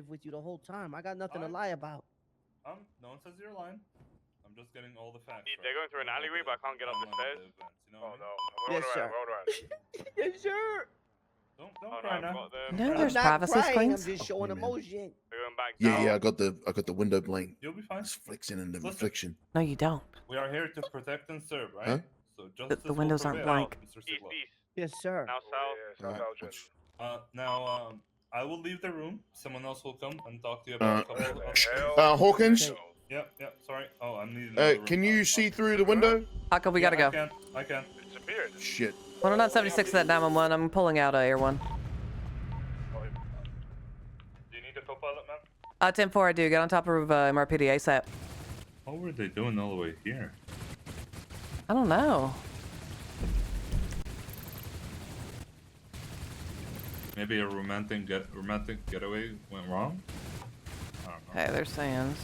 cooperative with you the whole time. I got nothing to lie about. No one says you're lying. I'm just getting all the facts. They're going through an alleyway, but I can't get up the stairs. Oh no. Yes, sir. Yes, sir. Don't cry now. No, there's I'm not privacy crying. screens. I'm just showing emotion. They're going back Yeah, down. yeah, I got the window blank. You'll be fine. It's flexing and the reflection. No, you don't. We are here to protect and serve, right? Huh? So justice The windows will aren't prevail, blank. Mr. East, Sigler. east. Yes, sir. Now south. Now, I will leave the room. Someone else will come and talk to you about a couple Hawkins? Yeah, sorry. Oh, I'm needing another room. Can you see through the window? Hawkins, we gotta go. I can. It disappeared. Shit. 10976 at 911. I'm pulling out Air 1. Do you need a co-pilot, man? 10-4, I do. Get on top of MRPD ASAP. What were they doing all the way here? I don't know. Maybe a romantic getaway went wrong? I don't know. Hey, there's Sands.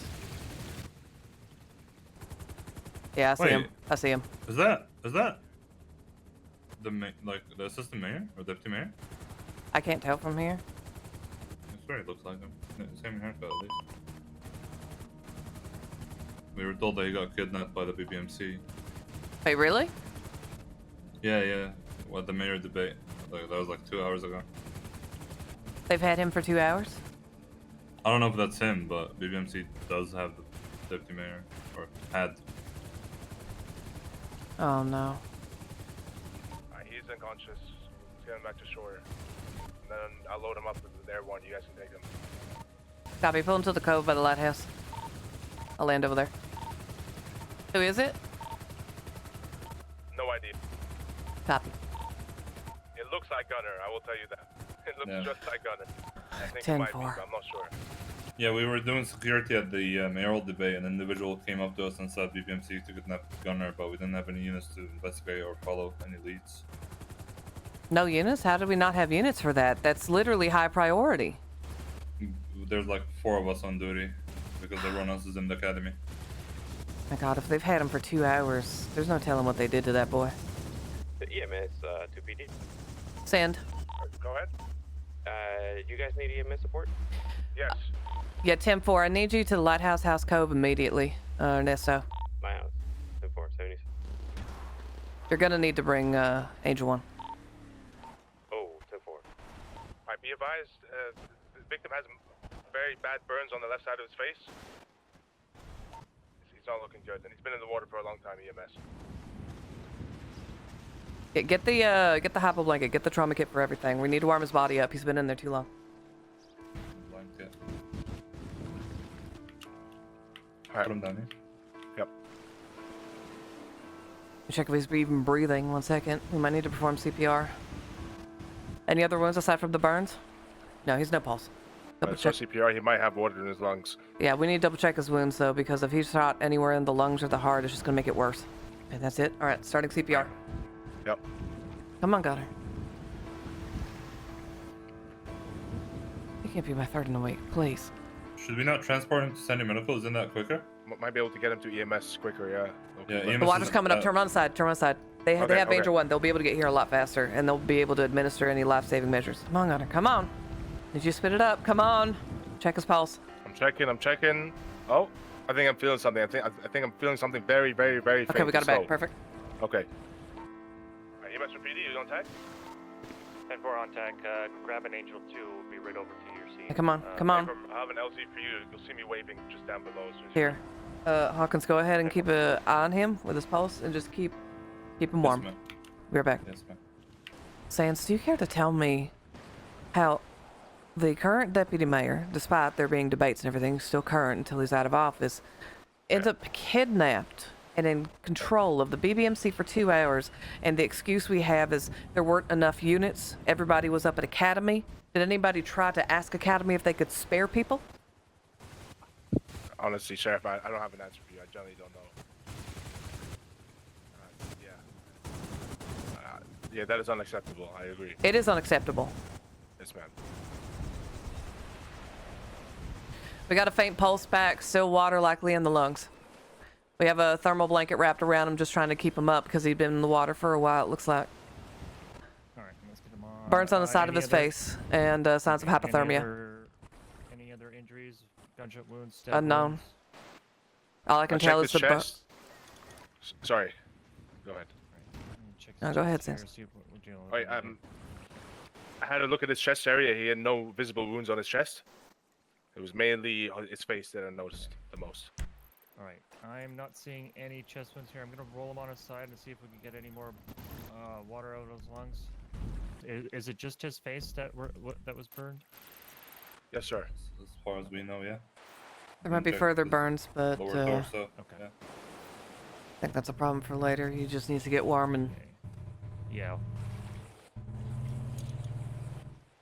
Yeah, I see him. I see him. Is that the the assistant mayor or deputy mayor? I can't tell from here. I swear it looks like him. Same haircut at least. We were told that he got kidnapped by the BBMC. Wait, really? Yeah. What the mayor debate? That was like 2 hours ago. They've had him for 2 hours? I don't know if that's him, but BBMC does have the deputy mayor, or had. Oh no. He's unconscious. He's getting back to shore. And then I'll load him up with the Air 1. You guys can take him. Copy. Pull him to the cove by the lighthouse. I'll land over there. Who is it? No idea. Copy. It looks like Gunner. I will tell you that. It looks just like Gunner. I think it 10-4. might be, but I'm not sure. Yeah, we were doing security at the mayoral debate. An individual came up to us and said BBMC to kidnap Gunner, but we didn't have any units to investigate or follow any leads. No units? How did we not have units for that? That's literally high priority. There's like 4 of us on duty because everyone else is in the academy. My God, if they've had him for 2 hours, there's no telling what they did to that boy. The EMS 2PD. Sand. Go ahead. You guys need EMS support? Yes. Yeah, 10-4. I need you to the Lighthouse House Cove immediately, Ernesto. My house. 10-4, 70s. You're gonna need to bring Angel 1. Oh, 10-4. Might be advised. The victim has very bad burns on the left side of his face. He's not looking good, and he's been in the water for a long time. EMS. Get the hypo blanket. Get the trauma kit for everything. We need to warm his body up. He's been in there too long. Blanket. Alright. Put him down here. Yep. Check if he's even breathing. 1 second. We might need to perform CPR. Any other wounds aside from the burns? No, he's no pulse. Double check. CPR. He might have water in his lungs. Yeah, we need to double check his wounds though, because if he's shot anywhere in the lungs or the heart, it's just gonna make it worse. And that's it. All right, starting CPR. Yep. Come on, Gunner. You can't be my third in the week, please. Should we not transport him to Sandy Medical? Isn't that quicker? Might be able to get him to EMS quicker. Yeah. Yeah, EMS The water's coming up. Turn on the side. Turn on the side. They have Angel 1. They'll be able to get here a lot faster, and they'll be able to administer any life-saving measures. Come on, Gunner. Come on. Did you spit it up? Come on. Check his pulse. I'm checking. Oh, I think I'm feeling something. I think I'm feeling something very, very, very faint. Okay, we got it back. Perfect. Okay. EMS for PD, you on tag? 10-4 on tag. Grab an Angel 2. We'll be right over to your scene. Hey, come on. Come on. I have an LZ for you. You'll see me waving just down below. Here. Hawkins, go ahead and keep an eye on him with his pulse, and just keep him warm. Yes, We're back. Yes, ma'am. Sands, do you care to tell me how the current deputy mayor, despite there being debates and everything, still current until he's out of office, ends up kidnapped and in control of the BBMC for 2 hours, and the excuse we have is there weren't enough units, everybody was up at Academy. Did anybody try to ask Academy if they could spare people? Honestly, Sheriff, I don't have an answer for you. I generally don't know. Yeah, that is unacceptable. I agree. It is unacceptable. Yes, ma'am. We got a faint pulse back, still water likely in the lungs. We have a thermal blanket wrapped around him, just trying to keep him up because he'd been in the water for a while, it looks like. Alright, let's get him on. Burns on the side of his face and signs of hypothermia. Any other injuries, gunshot wounds, stab Unknown. wounds? All I can tell is the Sorry. Go ahead. Check No, his go ahead, chest here, Sans. see what we're dealing with Alright, over here. I had a look at his chest area. He had no visible wounds on his chest. It was mainly on his face that I noticed the most. Alright, I'm not seeing any chest wounds here. I'm gonna roll him on his side and see if we can get any more water out of his lungs. Is it just his face that was burned? Yes, sir. As far as we know, yeah. There might be Check further the burns, but Lower I torso. Okay. Yeah. think that's a problem for later. He just needs to get warm and Okay. Yeah.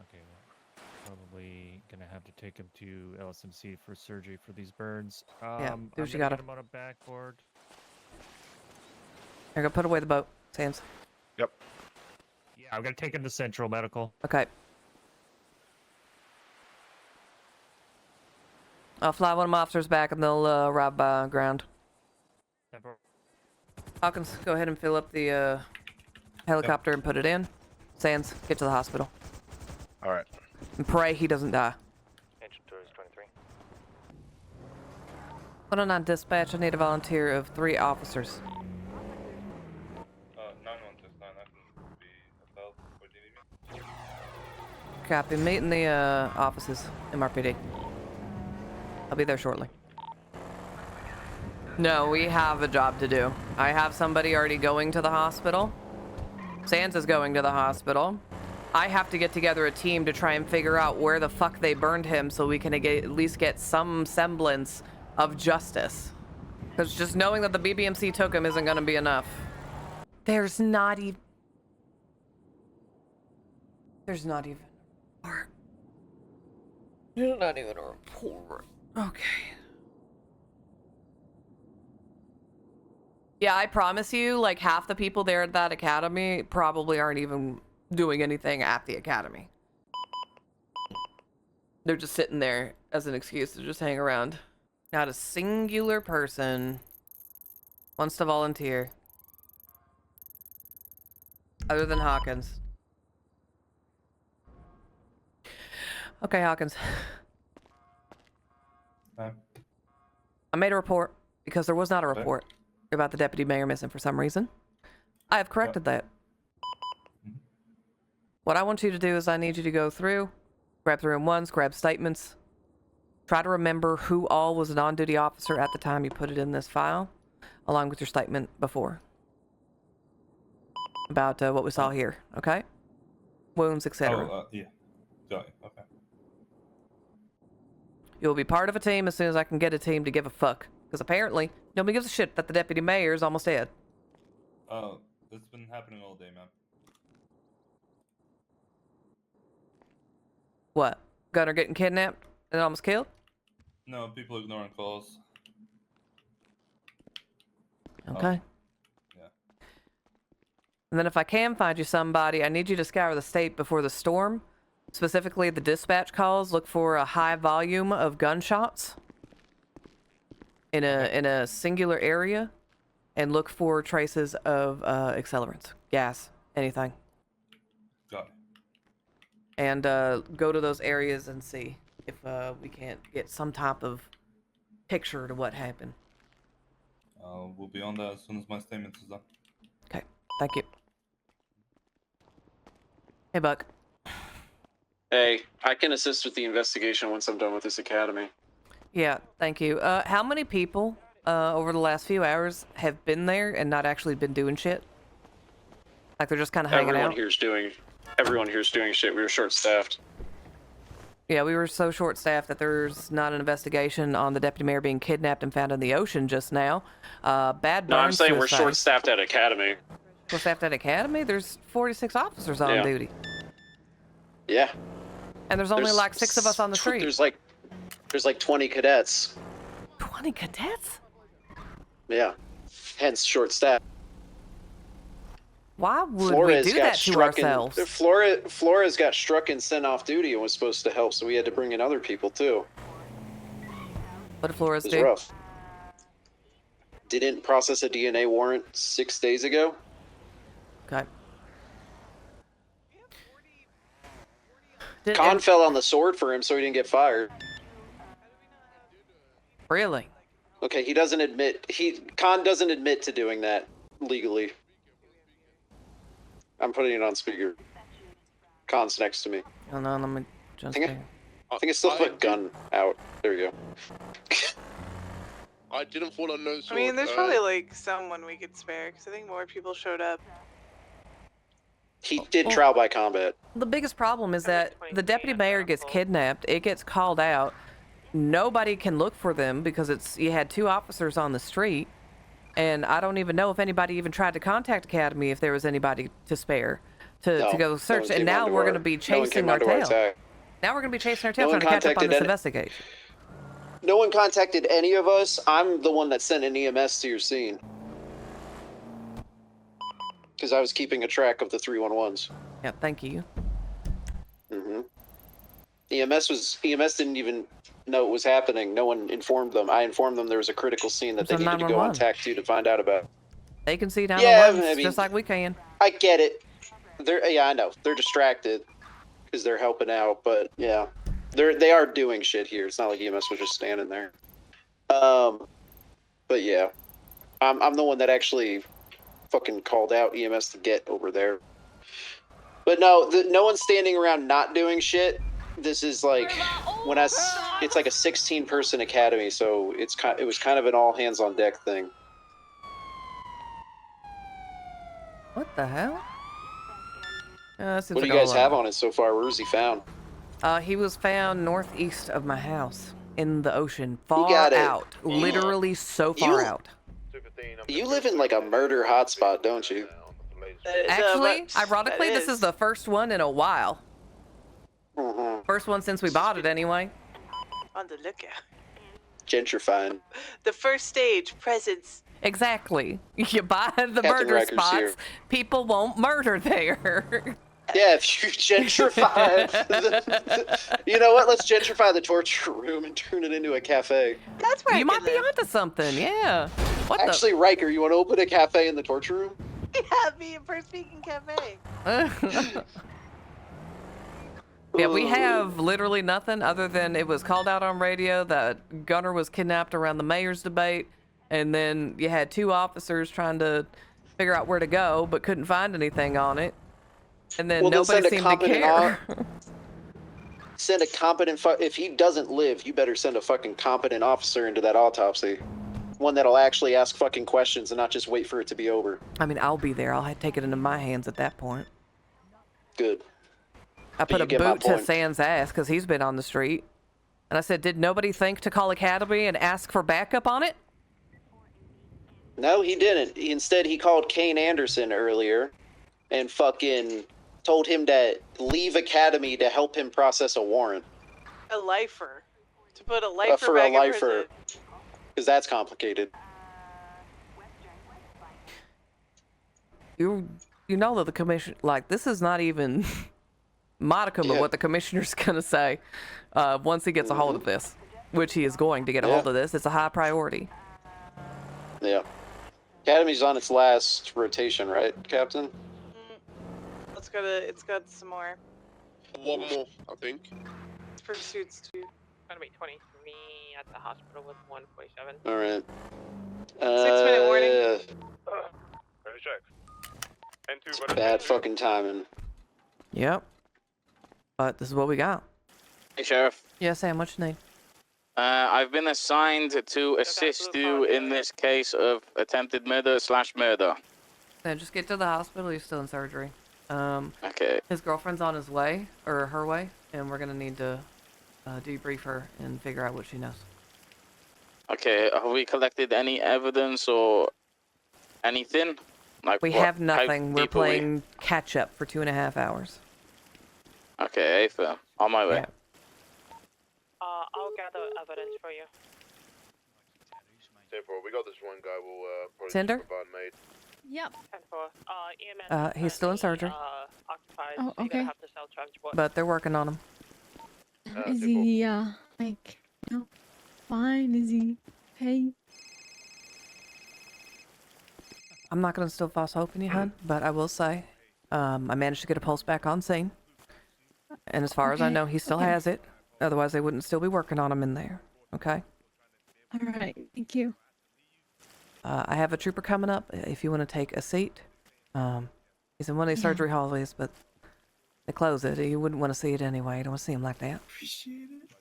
Okay, well, probably gonna have to take him to LSMC for surgery for these burns. do I'm what you gonna gotta. get him on a backboard. Here, go put away the boat, Sans. Yep. Yeah, I'm gonna take him to Central Medical. Okay. I'll fly one of my officers back and they'll arrive by ground. Hawkins, go ahead and fill up the helicopter and put it in. Sans, get to the hospital. Alright. And pray he doesn't die. Engine tours 23. Put on dispatch, I need a volunteer of 3 officers. 9169, I can be of help. Where do you need me? Copy, meet in the offices, MRPD. I'll be there shortly. No, we have a job to do. I have somebody already going to the hospital. Sans is going to the hospital. I have to get together a team to try and figure out where the fuck they burned him so we can at least get some semblance of justice. Because just knowing that the BBMC took him isn't going to be enough. There's not even a report. There's not even a report. Okay. Yeah, I promise you, like, half the people there at that academy probably aren't even doing anything at the academy. They're just sitting there as an excuse to just hang around. Not a singular person wants to volunteer. Other than Hawkins. Okay, Hawkins. I made a report because there was not a report about the deputy mayor missing for some reason. I have corrected that. What I want you to do is I need you to go through, grab 301s, grab statements, try to remember who all was an on-duty officer at the time you put it in this file, along with your statement before. About what we saw here, okay? Wounds, etc. Oh, yeah. Got it. Okay. You'll be part of a team as soon as I can get a team to give a fuck. Because apparently, nobody gives a shit that the deputy mayor is almost dead. It's been happening all day, man. What? Gunner getting kidnapped and almost killed? No, people ignoring calls. Okay. Yeah. And then if I can find you somebody, I need you to scour the state before the storm. Specifically, the dispatch calls. Look for a high volume of gunshots in a singular area, and look for traces of accelerants, gas, anything. Got it. And go to those areas and see if we can't get some type of picture to what happened. We'll be on that as soon as my statement is done. Okay, thank you. Hey, Buck. Hey, I can assist with the investigation once I'm done with this academy. Yeah, thank you. How many people over the last few hours have been there and not actually been doing shit? Like they're just kind of hanging Everyone out? here's doing shit. We were short-staffed. Yeah, we were so short-staffed that there's not an investigation on the deputy mayor being kidnapped and found in the ocean just now. Bad No, I'm burns saying we're suicide. short-staffed at academy. Short-staffed at academy? There's 46 officers on Yeah. duty. Yeah. And there's only like 6 of us on the street. There's like 20 cadets. 20 cadets? Yeah. Hence short-staffed. Why would Flores we do got that to struck ourselves? Flores got struck and sent off duty and was supposed to help, so we had to bring in other people too. What did Flores It was do? rough. Didn't process a DNA warrant 6 days ago. Okay. Khan fell on the sword for him, so he didn't get fired. Really? Okay, he doesn't admit. Khan doesn't admit to doing that legally. I'm putting it on speaker. Khan's next to me. Hold on, let me just. I think I still have a gun out. There we go. I didn't fall on no sword. I mean, there's probably like someone we could spare because I think more people showed up. He did trial by combat. The biggest problem is that the deputy mayor gets kidnapped. It gets called out. Nobody can look for them because you had 2 officers on the street, and I don't even know if anybody even tried to contact Academy if there was anybody to spare to go search. And now we're going to be chasing our tail. Now we're going to be chasing our tail trying to catch up on this investigation. No one contacted any of us. I'm the one that sent an EMS to your scene. Because I was keeping a track of the 311s. Yeah, thank you. EMS didn't even know it was happening. No one informed them. I informed them there was a critical scene that they needed to go on TAC to find out about. They can see down I mean, just like we can. I get it. I know. They're distracted because they're helping out, but yeah. They are doing shit here. It's not like EMS was just standing there. But yeah. I'm the one that actually fucking called out EMS to get over there. But no, no one's standing around not doing shit. This is like it's like a 16-person academy, so it was kind of an all hands on deck thing. What the hell? What do you guys have on it so far? Where was he found? He was found northeast of my house in the ocean, far out, literally so far out. You live in like a murder hotspot, don't you? Actually, ironically, this is the first one in a while. First one since we bought it, anyway. On the lookout. Gentrifying. The first stage, presence. Exactly. You buy the murder spots, here. People won't murder there. Yeah, if you gentrify, you know what? Let's gentrify the torture room and turn it into a cafe. That's where you might be onto something. Yeah. Actually, Riker, you want to open a cafe in the torture room? Yeah, be a first speaking cafe. Yeah, we have literally nothing other than it was called out on radio that Gunner was kidnapped around the mayor's debate, and then you had 2 officers trying to figure out where to go but couldn't find anything on it. And then nobody seemed to care. Send a competent. If he doesn't live, you better send a fucking competent officer into that autopsy. One that'll actually ask fucking questions and not just wait for it to be over. I mean, I'll be there. I'll take it into my hands at that point. Good. I put a boot to San's ass because he's been on the street. And I said, did nobody think to call Academy and ask for backup on it? No, he didn't. Instead, he called Kane Anderson earlier and fucking told him to leave Academy to help him process a warrant. A lifer. To put a lifer for back a lifer. Because that's complicated. You know that the commission, like, this is not even modicum of what the commissioner's gonna say once he gets a hold of this, which he is going to get a hold of this. It's a high priority. Yeah. Academy's on its last rotation, right, Captain? It's got some more. One more, I think. It's pursuits too. Gonna be 23 at the hospital with 147. All right. 6-minute warning. Ready check. Bad fucking timing. Yep. But this is what we got. Hey, Sheriff. Yeah, Sam, what you need? I've been assigned to assist you in this case of attempted murder/murder. Yeah, just get to the hospital. He's still in surgery. Okay. His girlfriend's on his way, or her way, and we're gonna need to debrief her and figure out what she knows. Okay, have we collected any evidence or anything? Like we have nothing. We're playing catch up for 2.5 hours. Okay, fair. On my way. Yeah. I'll gather evidence for you. We got this one guy. We'll probably Cinder? Yep. EMS He's still in surgery. Occupied, oh, so okay. have to sell transport. But they're working on him. Is he, like, fine? Is he okay? I'm not gonna instill false hope in you, hun, but I will say, I managed to get a pulse back on scene. And as far as I know, he still has it. Otherwise, they wouldn't still be working on him in there. Okay? All right, thank you. I have a trooper coming up if you want to take a seat. He's in one of these Yeah. surgery hallways, but they close it. You wouldn't want to see it anyway. You don't want to see him like that. Appreciate it.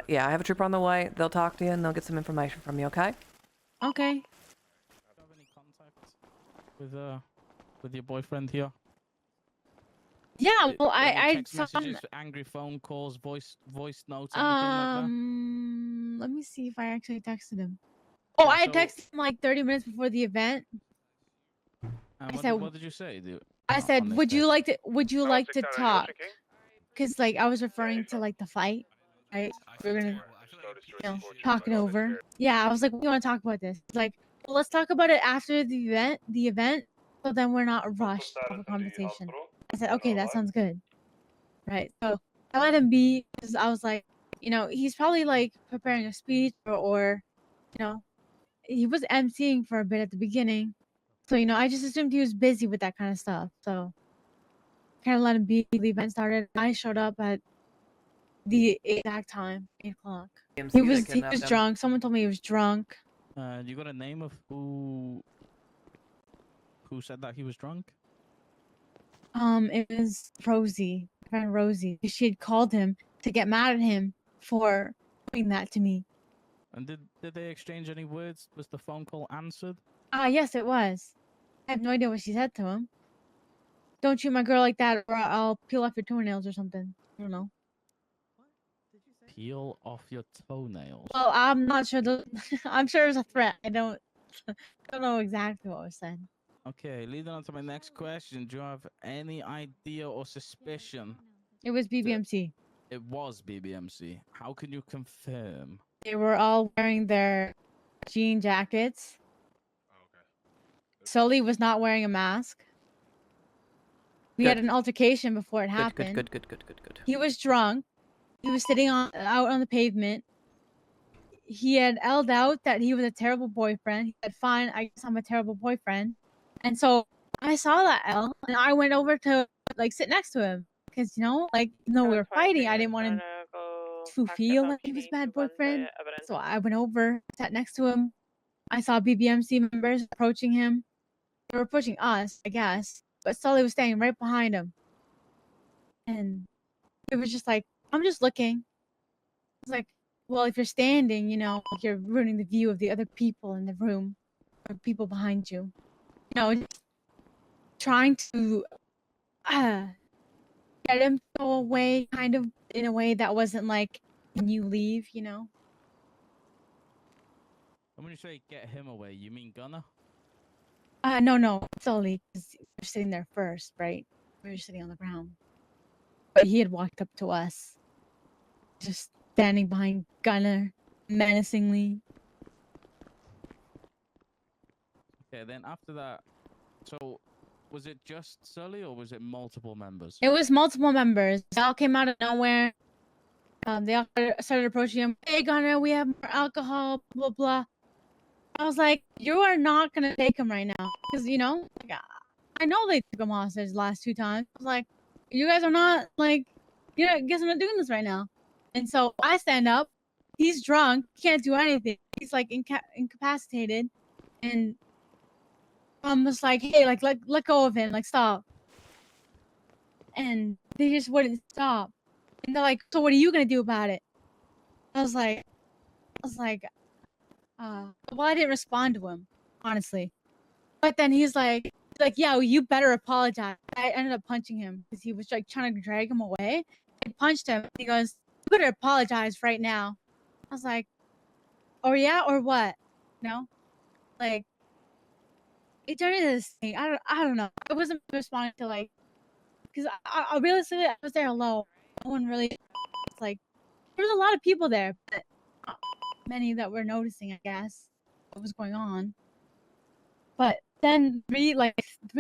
Yeah, I have a trooper on the way. They'll talk to you and they'll get some information from you, okay? Okay. Do you have any contact with your boyfriend here? Yeah, well, Any I text saw. messages, angry phone calls, voice notes, anything like that. Let me see if I actually texted him. Oh, Yeah, I had so- texted him like 30 minutes before the event. And I what, said- what did you say? I said, on this would you text? like to? Would you like to 699, talk? Ocean King? Because like I was referring to like the fight, right? We were gonna, talk it over. Yeah, I was like, we want to talk about this. He's like, well, let's talk about it after the event. So then we're not rushed to have a conversation. I said, okay, that sounds good. Right. So I let him be because I was like, you know, he's probably like preparing a speech or you know, he was emceeing for a bit at the beginning. So, you know, I just assumed he was busy with that kind of stuff. So kind of let him be. The event started. I showed up at the exact time, 8 o'clock. He was drunk. Someone told me he was drunk. You got a name of who said that he was drunk? It was Rosie, my friend Rosie. She had called him to get mad at him for doing that to me. And did they exchange any words? Was the phone call answered? Yes, it was. I have no idea what she said to him. Don't shoot my girl like that, or I'll peel off your toenails or something. I don't know. Peel off your toenails. Well, I'm not sure. I'm sure it was a threat. I don't know exactly what was said. Okay, leading on to my next question. Do you have any idea or suspicion? It was BBMC. It was BBMC. How can you confirm? They were all wearing their jean jackets. Sully was not wearing a mask. We had an altercation before it happened. Good. He was drunk. He was sitting out on the pavement. He had yelled out that he was a terrible boyfriend. He said, "Fine, I guess I'm a terrible boyfriend." And so I saw that L, and I went over to like sit next to him because we were fighting. I didn't want him to feel like he was a bad boyfriend. So I went over, sat next to him. I saw BBMC members approaching him. They were approaching us, I guess, but Sully was standing right behind him. And it was just like, I'm just looking. It's like, well, if you're standing, like you're ruining the view of the other people in the room or people behind you. Just trying to get him to go away, kind of in a way that wasn't like, when you leave, And when you say get him away, you mean Gunner? No, Sully, because we're sitting there first, right? We were sitting on the ground. But he had walked up to us, just standing behind Gunner, menacingly. Okay, then after that, so was it just Sully or was it multiple members? It was multiple members. They all came out of nowhere. They all started approaching him. Hey, Gunner, we have more alcohol, blah, blah. I was like, you are not going to take him right now. Because, I know they took him hostage the last 2 times. I was like, you guys are not, I guess I'm not doing this right now. And so I stand up. He's drunk. He can't do anything. He's, incapacitated. And I'm just like, hey, let go of him. Stop. And they just wouldn't stop. And they're like, so what are you going to do about it? I was like, well, I didn't respond to him, honestly. But then he's like, yeah, well, you better apologize. I ended up punching him because he was trying to drag him away. I punched him. He goes, you better apologize right now. I was like, oh yeah, or what? It turned into this thing. I don't know. I wasn't responding to because I realistically I was there alone. No one really there was a lot of people there, but not many that were noticing, I guess, what was going on. But then three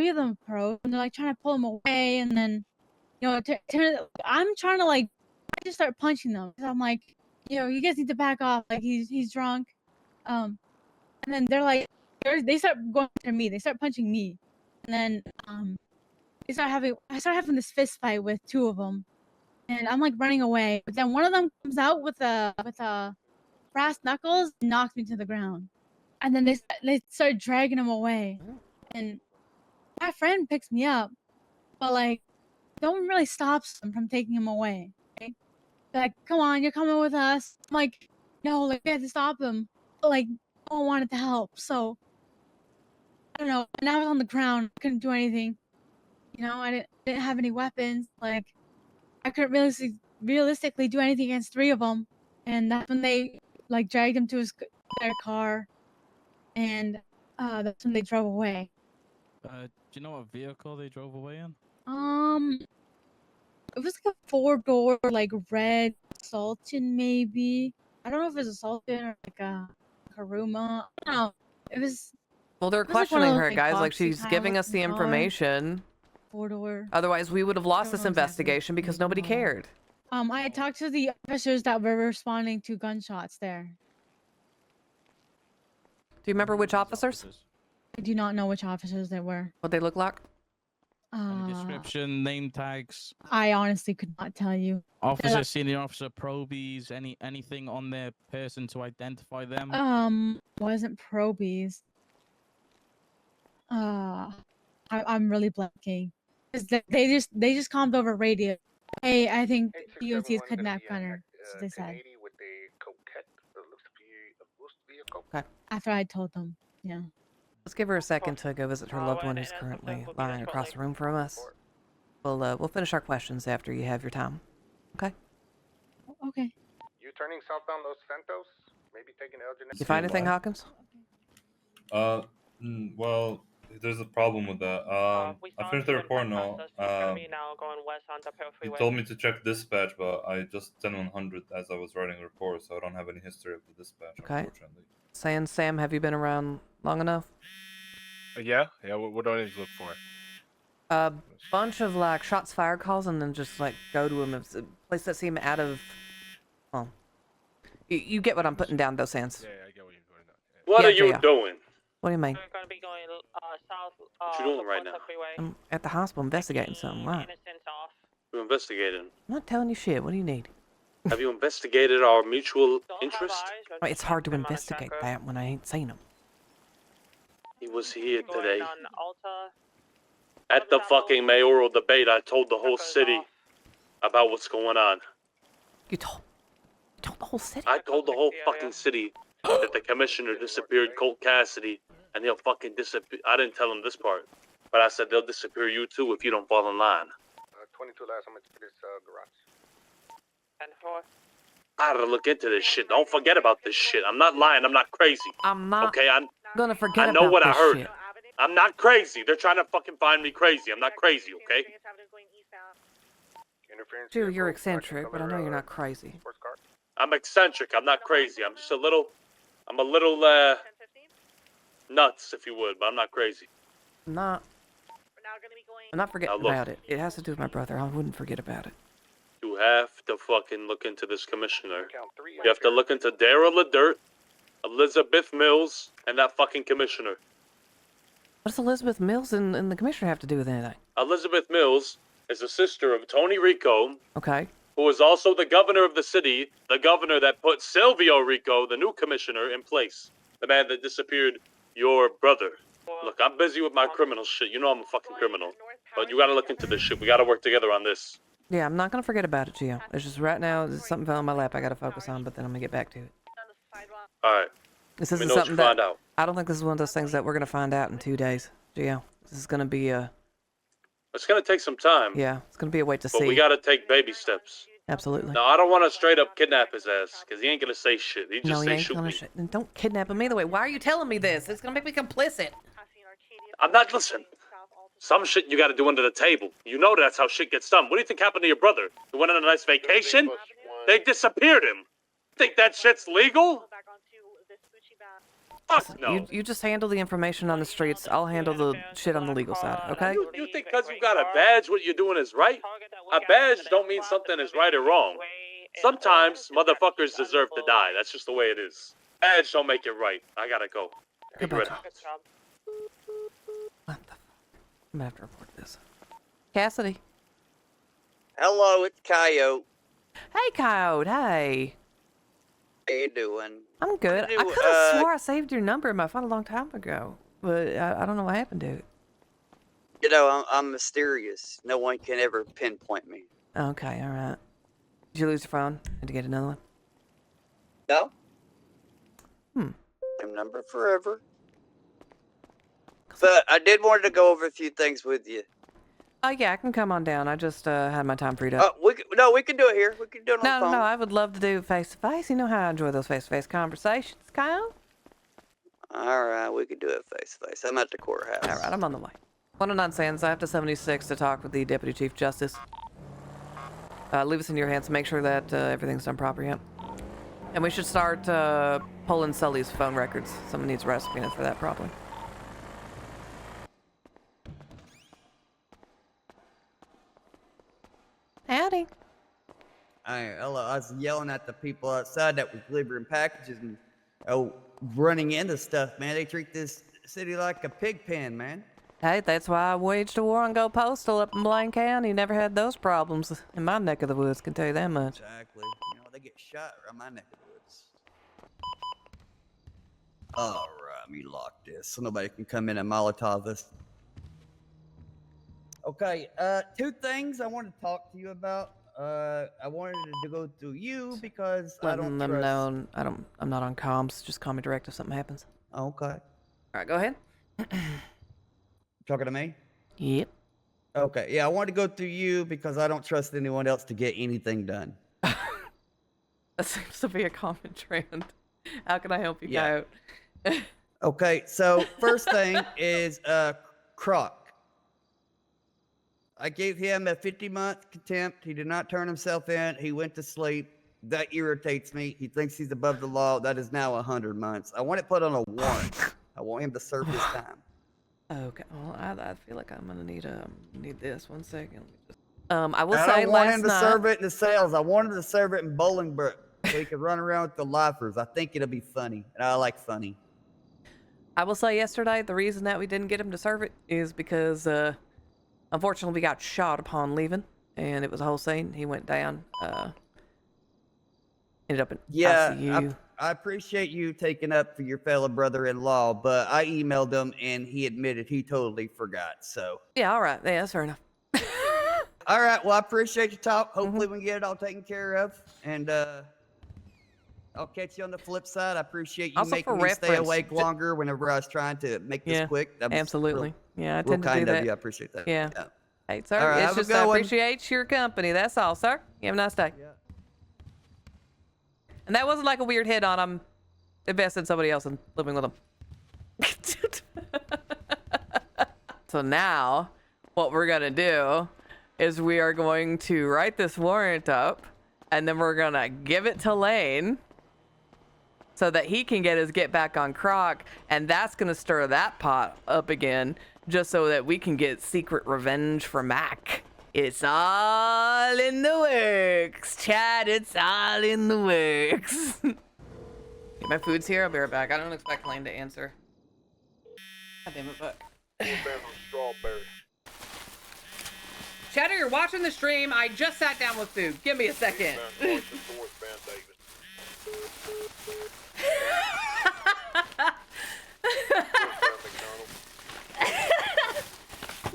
of them approached and they're trying to pull him away, and then I'm trying to I just start punching them. I'm like, you guys need to back off. He's drunk. And then they're they start going after me. They start punching me, and then I start having this fist fight with 2 of them, and I'm like running away. But then one of them comes out with a brass knuckles, and knocks me to the ground, and then they start dragging him away, and my friend picks me up, but like no one really stops them from taking him away. Okay? They're like, come on, you're coming with us. I'm like, no, like we have to stop him. But like no one wanted to help, so I don't know. And I was on the ground, I couldn't do anything. You know, I didn't have any weapons. Like I couldn't realistically do anything against three of them. And that's when they like dragged him to their car, and that's when they drove away. Do you know what vehicle they drove away in? It was like a 4-door, like red Sultan, maybe. I don't know if it was a Sultan or like a Karuma. I don't know. It was. Well, they're it was like one of questioning those, her, like, guys. Like, boxy she's kinda giving us the looking cars. information. 4-door. Otherwise, we would have lost this know exactly investigation because nobody cared. I had talked to the officers that were responding to gunshots there. Do you remember which officers? I do not know which officers they were. What they look like? Any description, name tags, I honestly could not tell you. officer, senior officer, probies, anything on their person to identify them? Wasn't probies. I'm really blanking. 'Cause they just calmed over radio. Hey, I think DOT is kidnapped Gunner. That's what they said. Okay. After I told them, yeah. Let's give her a second to go visit her loved one who's currently lying across the room from us. We'll finish our questions after you have your time. Okay? Okay. You turning southbound Los Santos? Maybe taking Elgin. You find anything, Hawkins? Well, there's a problem with that. I finished the report and all. He told me to check dispatch, but I just 10-100 as I was writing a report, so I don't have any history of the dispatch, Okay. unfortunately. Sam, have you been around long enough? Yeah. What do I need to look for? A bunch of like shots fired calls, and then just like go to them. It's a place that seem out of. Well, you get what I'm putting down, though, Sans. Yeah, I get what you're going down. What Yeah, are you JR. doing? What do you mean? We're gonna be going south. What you doing right now? I'm at the hospital investigating something. Right? You investigating? I'm not telling you shit. What do you need? Have you investigated our mutual interest? Right, it's hard to investigate that when I ain't seen him. He was here today. At the fucking mayoral debate, I told the whole city about what's going on. You told the whole city? I told the whole fucking city that the commissioner disappeared Colt Cassidy, and he'll fucking disappear. I didn't tell him this part, but I said they'll disappear you too if you don't fall in line. 22 last. I'm at this garage. 10-4. I gotta look into this shit. Don't forget about this shit. I'm not lying. I'm not crazy. I'm not okay, I'm gonna forget I know about what I this heard. shit. I'm not crazy. They're trying to fucking find me crazy. I'm not crazy, okay? Sure, you're eccentric, but I know you're not crazy. I'm eccentric. I'm not crazy. I'm just a little nuts, if you would, but I'm not crazy. I'm not forgetting look. about it. It has to do with my brother. I wouldn't forget about it. You have to fucking look into this commissioner. You have to look into Daryl LaDirt, Elizabeth Mills, and that fucking commissioner. What does Elizabeth Mills and the commissioner have to do with anything? Elizabeth Mills is the sister of Tony Rico, Okay. who is also the governor of the city, the governor that put Silvio Rico, the new commissioner, in place. The man that disappeared your brother. Look, I'm busy with my criminal shit. You know I'm a fucking criminal. But you gotta look into this shit. We gotta work together on this. Yeah, I'm not gonna forget about it, Gio. It's just right now, something fell in my lap I gotta focus on, but then I'm gonna get back to it. Alright. This Let me isn't know what something you that find out. I don't think this is one of those things that we're gonna find out in 2 days, Gio. This is gonna be a It's gonna take some time. yeah, it's gonna be a wait to But see. we gotta take baby steps. Absolutely. Now, I don't want to straight up kidnap his ass, because he ain't gonna say shit. He just No, he say ain't shoot gonna me. and don't kidnap him either way. Why are you telling me this? It's gonna make me complicit. I'm not, listen. Some shit you gotta do under the table. You know that's how shit gets done. What do you think happened to your brother? He went on a nice vacation? They disappeared him. Think that shit's legal? Fuck no. You just handle the information on the streets. I'll handle the shit on the legal side, okay? You think because you got a badge what you're doing is right? A badge don't mean something is right or wrong. Sometimes motherfuckers deserve to die. That's just the way it is. Badge don't make it right. I gotta go. Get ready. What the fuck? I'm gonna have to report this. Cassidy. Hello, it's Coyote. Hey, Coyote. Hey. How you doing? I'm good. I could have swore I saved your number in my phone a long time ago, but I don't know what happened to it. You know, I'm mysterious. No one can ever pinpoint me. Okay, all right. Did you lose your phone? Had to get another one? No. Hmm. Same number forever. But I did want to go over a few things with you. Oh, yeah, I can come on down. I just had my time freed up. We can do it here. We can do it on the phone. No, I would love to do face-to-face. You know how I enjoy those face-to-face conversations, Kyle? All right, we can do it face-to-face. I'm at the courthouse. All right, I'm on the way. 109 Sands, I have to 76 to talk with the Deputy Chief Justice. Leave us in your hands to make sure that everything's done proper, yep. And we should start pulling Sully's phone records. Someone needs rescuing us for that properly. Howdy. Hello. I was yelling at the people outside that was delivering packages and running into stuff, man. They treat this city like a pig pen, man. Hey, that's why I waged a war on Go Postal up in Blaine County. Never had those problems in my neck of the woods, can tell you that much. Exactly. You know, they get shot around my neck of the woods. All right, let me lock this so nobody can come in and Molotov us. Okay, 2 things I wanted to talk to you about. I wanted to go through you because I don't trust... No, I'm not on comms. Just call me direct if something happens. Okay. All right, go ahead. Talking to me? Yep. Okay, yeah, I wanted to go through you because I don't trust anyone else to get anything done. That seems to be a common trend. How can I help you, Yeah. Coyote? Okay, so first thing is Croc. I gave him a 50-month contempt. He did not turn himself in. He went to sleep. That irritates me. He thinks he's above the law. That is now 100 months. I want it put on a warrant. I want him to serve his time. Okay. Well, I feel like I'm gonna need this. 1 second. I will I say don't want last him to night. serve it in the sales. I want him to serve it in Bolingbrook so he can run around with the lifers. I think it'll be funny, and I like funny. I will say yesterday the reason that we didn't get him to serve it is because unfortunately we got shot upon leaving, and it was a whole scene. He went down. Ended up in ICU. I appreciate you taking up for your fellow brother-in-law, but I emailed him and he admitted he totally forgot. So Yeah. All right. Yeah, that's fair enough. all right. Well, I appreciate your talk. Hopefully we can get it all taken care of, and I'll catch you on the flip side. I appreciate you Also, making for me stay reference, awake longer whenever I was trying to make this Yeah, quick. That was absolutely. Yeah, I real tend to do kind that. of you. I appreciate that. Yeah. Hey, sir. All right, it's have a just good I one. appreciate your company. That's all, sir. You have a nice day. And that wasn't like a weird hit on I'm invested in somebody else and living with them. So now, what we're gonna do is we are going to write this warrant up, and then we're gonna give it to Lane so that he can get his get back on Croc, and that's gonna stir that pot up again, just so that we can get secret revenge for Mac. It's all in the works, Chad. It's all in the works. My food's here. I'll be right back. I don't expect Lane to answer. God damn it, but. Strawberry. Cheddar, you're watching the stream. I just sat down with food. Give me a second.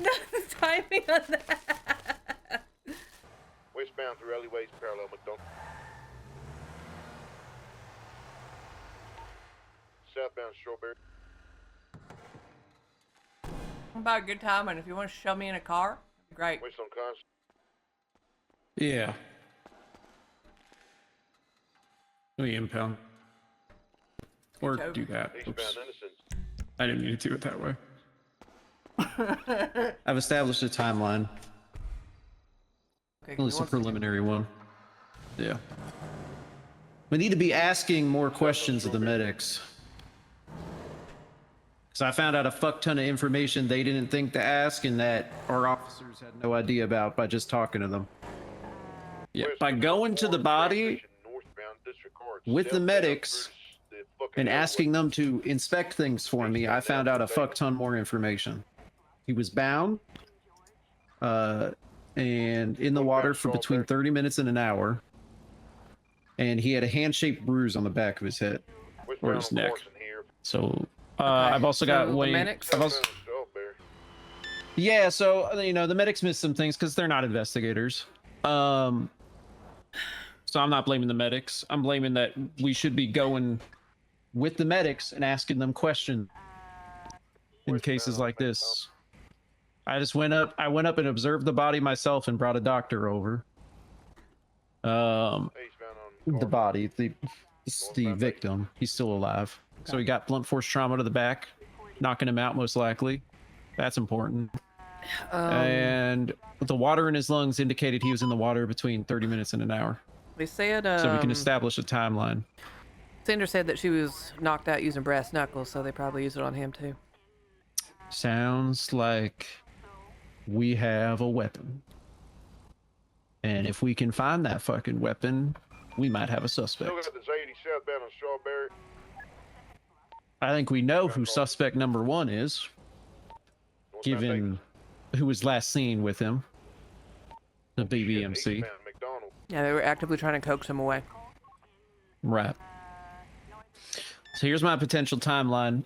No, timing on that. Westbound through alleyways parallel McDonald. Southbound Strawberry. About a good time, and if you want to shove me in a car, great. West on Cons. Yeah. Let me impound. Or do that. Oops. I didn't mean to do it that way. I've established a timeline. Okay, At least a preliminary one. Yeah. We need to be asking more questions of the medics. Because I found out a fuck ton of information they didn't think to ask and that our officers had no idea about by just talking to them. Yeah, by going to the body with the medics and asking them to inspect things for me, I found out a fuck ton more information. He was bound. and in the water for between 30 minutes and an hour. And he had a hand-shaped bruise on the back of his head or his neck. So I've also got Yeah, so you know the medics missed some things because they're not investigators. So I'm not blaming the medics. I'm blaming that we should be going with the medics and asking them questions in cases like this. I went up and observed the body myself and brought a doctor over. The body, the victim, he's still alive. So he got blunt force trauma to the back, knocking him out most likely. That's important. And the water in his lungs indicated he was in the water between 30 minutes and an hour. They said so we can establish a timeline. Cinder said that she was knocked out using brass knuckles, so they probably used it on him too. Sounds like we have a weapon. And if we can find that fucking weapon, we might have a suspect. Look at this 80 southbound on Strawberry. I think we know who suspect number 1 is, given who was last seen with him. The BBMC. Yeah, they were actively trying to coax him away. Right. So here's my potential timeline.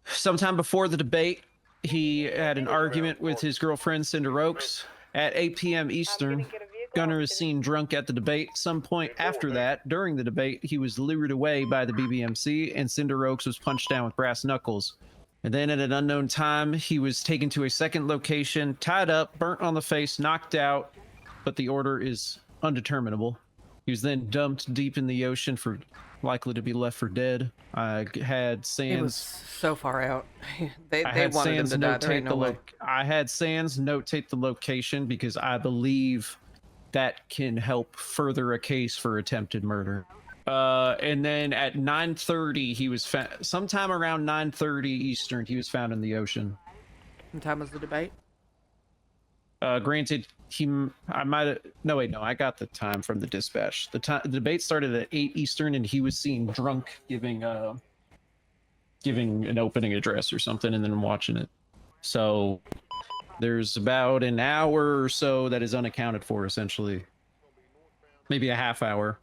Sometime before the debate, he had an argument with his girlfriend, Cinder Oaks. At 8 p.m. Eastern, Gunner is seen drunk at the debate. Some point after that, during the debate, he was lured away by the BBMC, and Cinder Oaks was punched down with brass knuckles. And then at an unknown time, he was taken to a second location, tied up, burnt on the face, knocked out, but the order is undeterminable. He was then dumped deep in the ocean for likely to be left for dead. I had Sands. He was so far out. they wanted him to die. There ain't no way. I had Sands notate the location because I believe that can help further a case for attempted murder. And then at 9:30, he was found. Sometime around 9:30 Eastern, he was found in the ocean. What time was the debate? Granted, I might have. No, wait, no. I got the time from the dispatch. The debate started at 8 Eastern, and he was seen drunk giving an opening address or something, and then watching it. So there's about an hour or so that is unaccounted for, essentially. Maybe a half hour.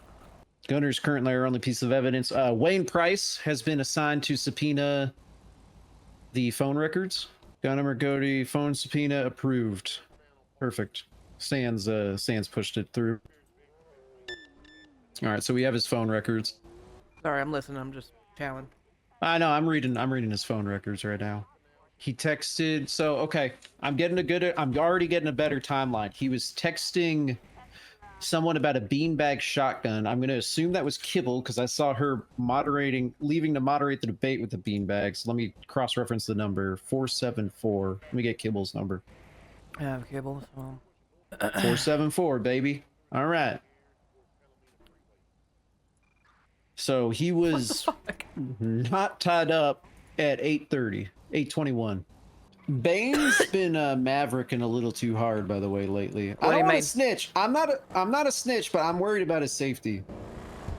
Gunner's currently our only piece of evidence. Wayne Price has been assigned to subpoena the phone records. Gunner McGoarty, phone subpoena approved. Perfect. Sands pushed it through. All right, so we have his phone records. Sorry, I'm listening. I'm just chowing. I know. I'm reading his phone records right now. He texted. So okay, I'm already getting a better timeline. He was texting someone about a beanbag shotgun. I'm going to assume that was Kibble because I saw her leaving to moderate the debate with the beanbags. Let me cross-reference the number 474. Let me get Kibble's number. Yeah, Kibble. 474, baby. All right. So he was not tied up at 8:30, 8:21. Bane's been mavericking a little too hard, by the way, lately. I don't want to snitch. I'm not a snitch, but I'm worried about his safety.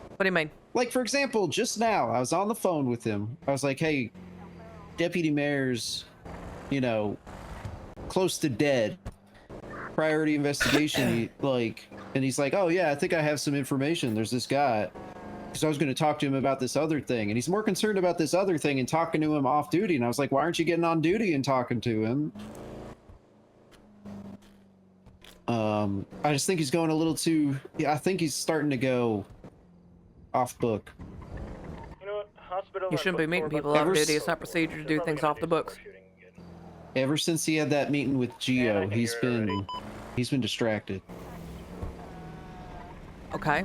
What do you mean? Like, for example, just now, I was on the phone with him. I was like, hey, Deputy Mayor's, close to dead. Priority investigation, and he's like, oh yeah, I think I have some information. There's this guy. Because I was going to talk to him about this other thing, and he's more concerned about this other thing and talking to him off duty. And I was like, why aren't you getting on duty and talking to him? I just think he's going a little too. Yeah, I think he's starting to go off book. You know what? Hospital. You shouldn't be meeting people off duty. It's not procedure to do things off the books. Ever since he had that meeting with Gio, he's been distracted. Okay.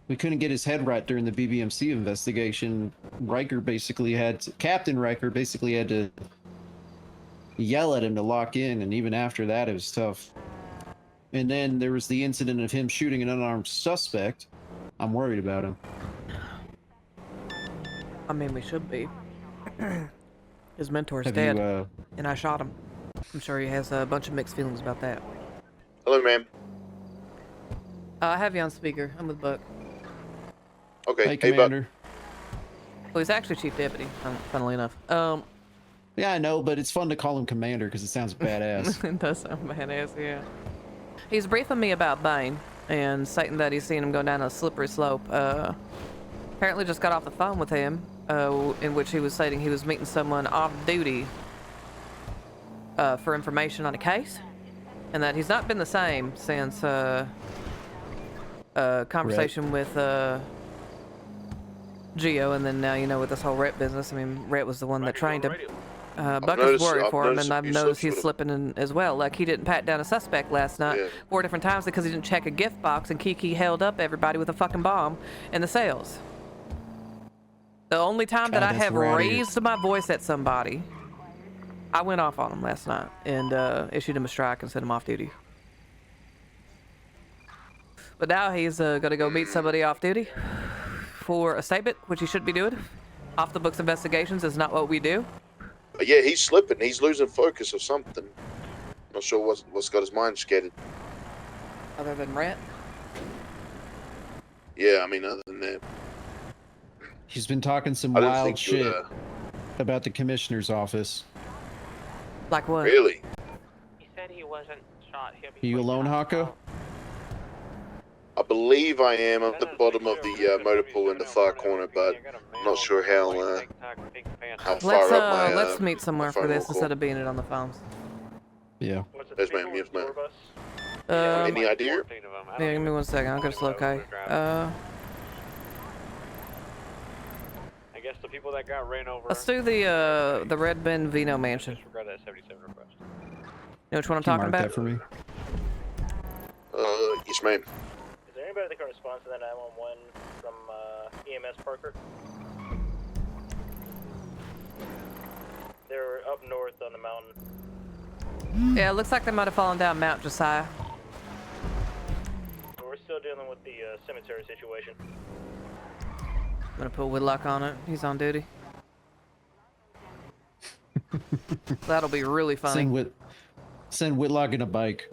We couldn't get his head right during the BBMC investigation. Captain Riker basically had to yell at him to lock in, and even after that, it was tough. And then there was the incident of him shooting an unarmed suspect. I'm worried about him. I mean, we should be. His mentor's dead, and I shot him. I'm sure he has a bunch of mixed feelings about that. Hello, ma'am. I have you on speaker. I'm with Buck. Okay, hey, Commander. Well, he's actually Chief Deputy, funnily enough. Yeah, I know, but it's fun to call him Commander because it sounds badass. It does sound badass, yeah. He's briefing me about Bane and stating that he's seen him go down a slippery slope. Apparently just got off the phone with him, in which he was stating he was meeting someone off duty for information on a case, and that he's not been the same since conversation with Geo, and then now, you know, with this whole Rhett business. I mean, Rhett was the one that trained him. Buck is worried for him, and I've noticed he's slipping in as well. Like, he didn't pat down a suspect last night 4 different times because he didn't check a gift box, and Kiki held up everybody with a fucking bomb in the sales. The only time that I have raised my voice at somebody, I went off on him last night and issued him a strike and sent him off duty. But now he's gonna go meet somebody off duty for a statement, which he should be doing. Off the books investigations is not what we do. Yeah, he's slipping. He's losing focus or something. Not sure what's got his mind scattered. Other than Rhett? Yeah, I mean, other than that. He's been talking some wild shit about the commissioner's office. Like what? Really? He said he wasn't shot. Are you alone, Hako? I believe I am at the bottom of the motor pool in the far corner, but I'm not sure how far up my let's meet somewhere for this instead of being it on the phones. Yeah. Yes, ma'am. Yes, ma'am. Any idea? Yeah, give me 1 second. I'll go to Slow-K. I guess the people that got ran over. Let's do the Red Ben Vino Mansion. Disregard that 77 request. You know which one I'm talking about? That for me. Yes, ma'am. Is there anybody that can respond to that 911 from EMS Parker? They're up north on the mountain. Yeah, it looks like they might have fallen down Mount Josiah. We're still dealing with the cemetery situation. I'm gonna put Whitlock on it. He's on duty. That'll be really funny. Send Whitlock in a bike.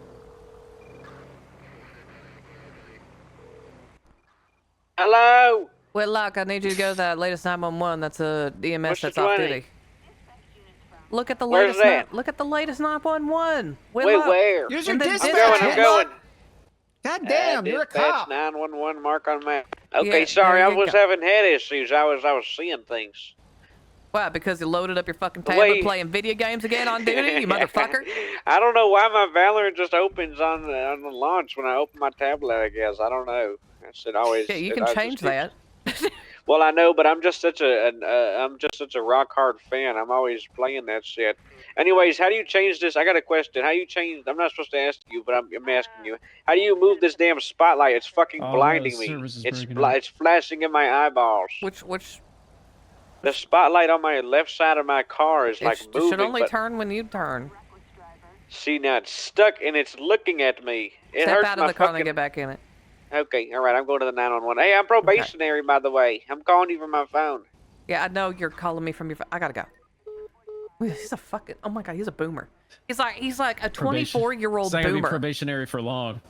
Hello? Whitlock, I need you to go to that latest 911. That's a EMS What's that's the off 20? duty. Look at the Where's latest. that? Look at the latest 911. Wait, Whitlock. where? Use your dispatch. I'm going. God damn, you're a cop. 911 mark on map. Okay, Yeah, sorry, there I you was go. having head issues. I was seeing things. Why? Because you loaded up your fucking tablet Wait. playing video games again on duty, you motherfucker. I don't know why my Valorant just opens on the launch when I open my tablet. I guess I don't know. I should always. Yeah, you it can always change keeps- that. Well, I know, but I'm just such a rock hard fan. I'm always playing that shit. Anyways, how do you change this? I got a question. How you change? I'm not supposed to ask you, but I'm asking you. How do you move this damn spotlight? It's fucking blinding me. It's flashing in my eyeballs. Which? The spotlight on my left side of my car is like It moving. should only but turn when you turn. see, now it's stuck and it's looking at me. It Step hurts out my of the car and then fucking. get back in it. Okay, all right. I'm going to the 911. Hey, I'm probationary, by the way. I'm calling you from my phone. Yeah, I know you're calling me from your phone. I gotta go. He's a fucking. Oh my god, he's a boomer. He's like a 24-year-old It's not gonna be boomer. probationary for long.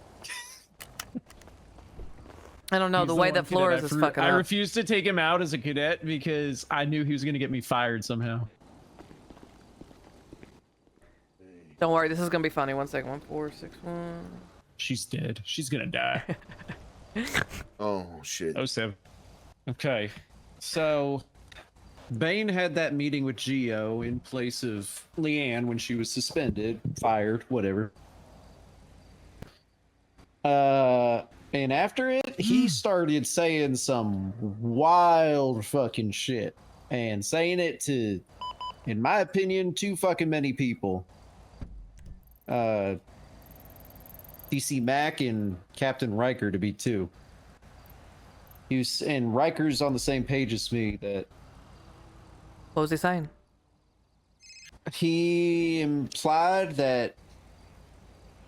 I don't know He's the way one that cadet Flores is fucking I up. refused to take him out as a cadet because I knew he was gonna get me fired somehow. Don't worry, this is gonna be funny. 1 second. 1461. She's dead. She's gonna die. Oh shit. 07. Okay, so Bane had that meeting with Geo in place of Leann when she was suspended, fired, whatever. And after it, he started saying some wild fucking shit and saying it to, in my opinion, too fucking many people. DC Mac and Captain Riker to be two. And Riker's on the same page as me that What was he saying? he implied that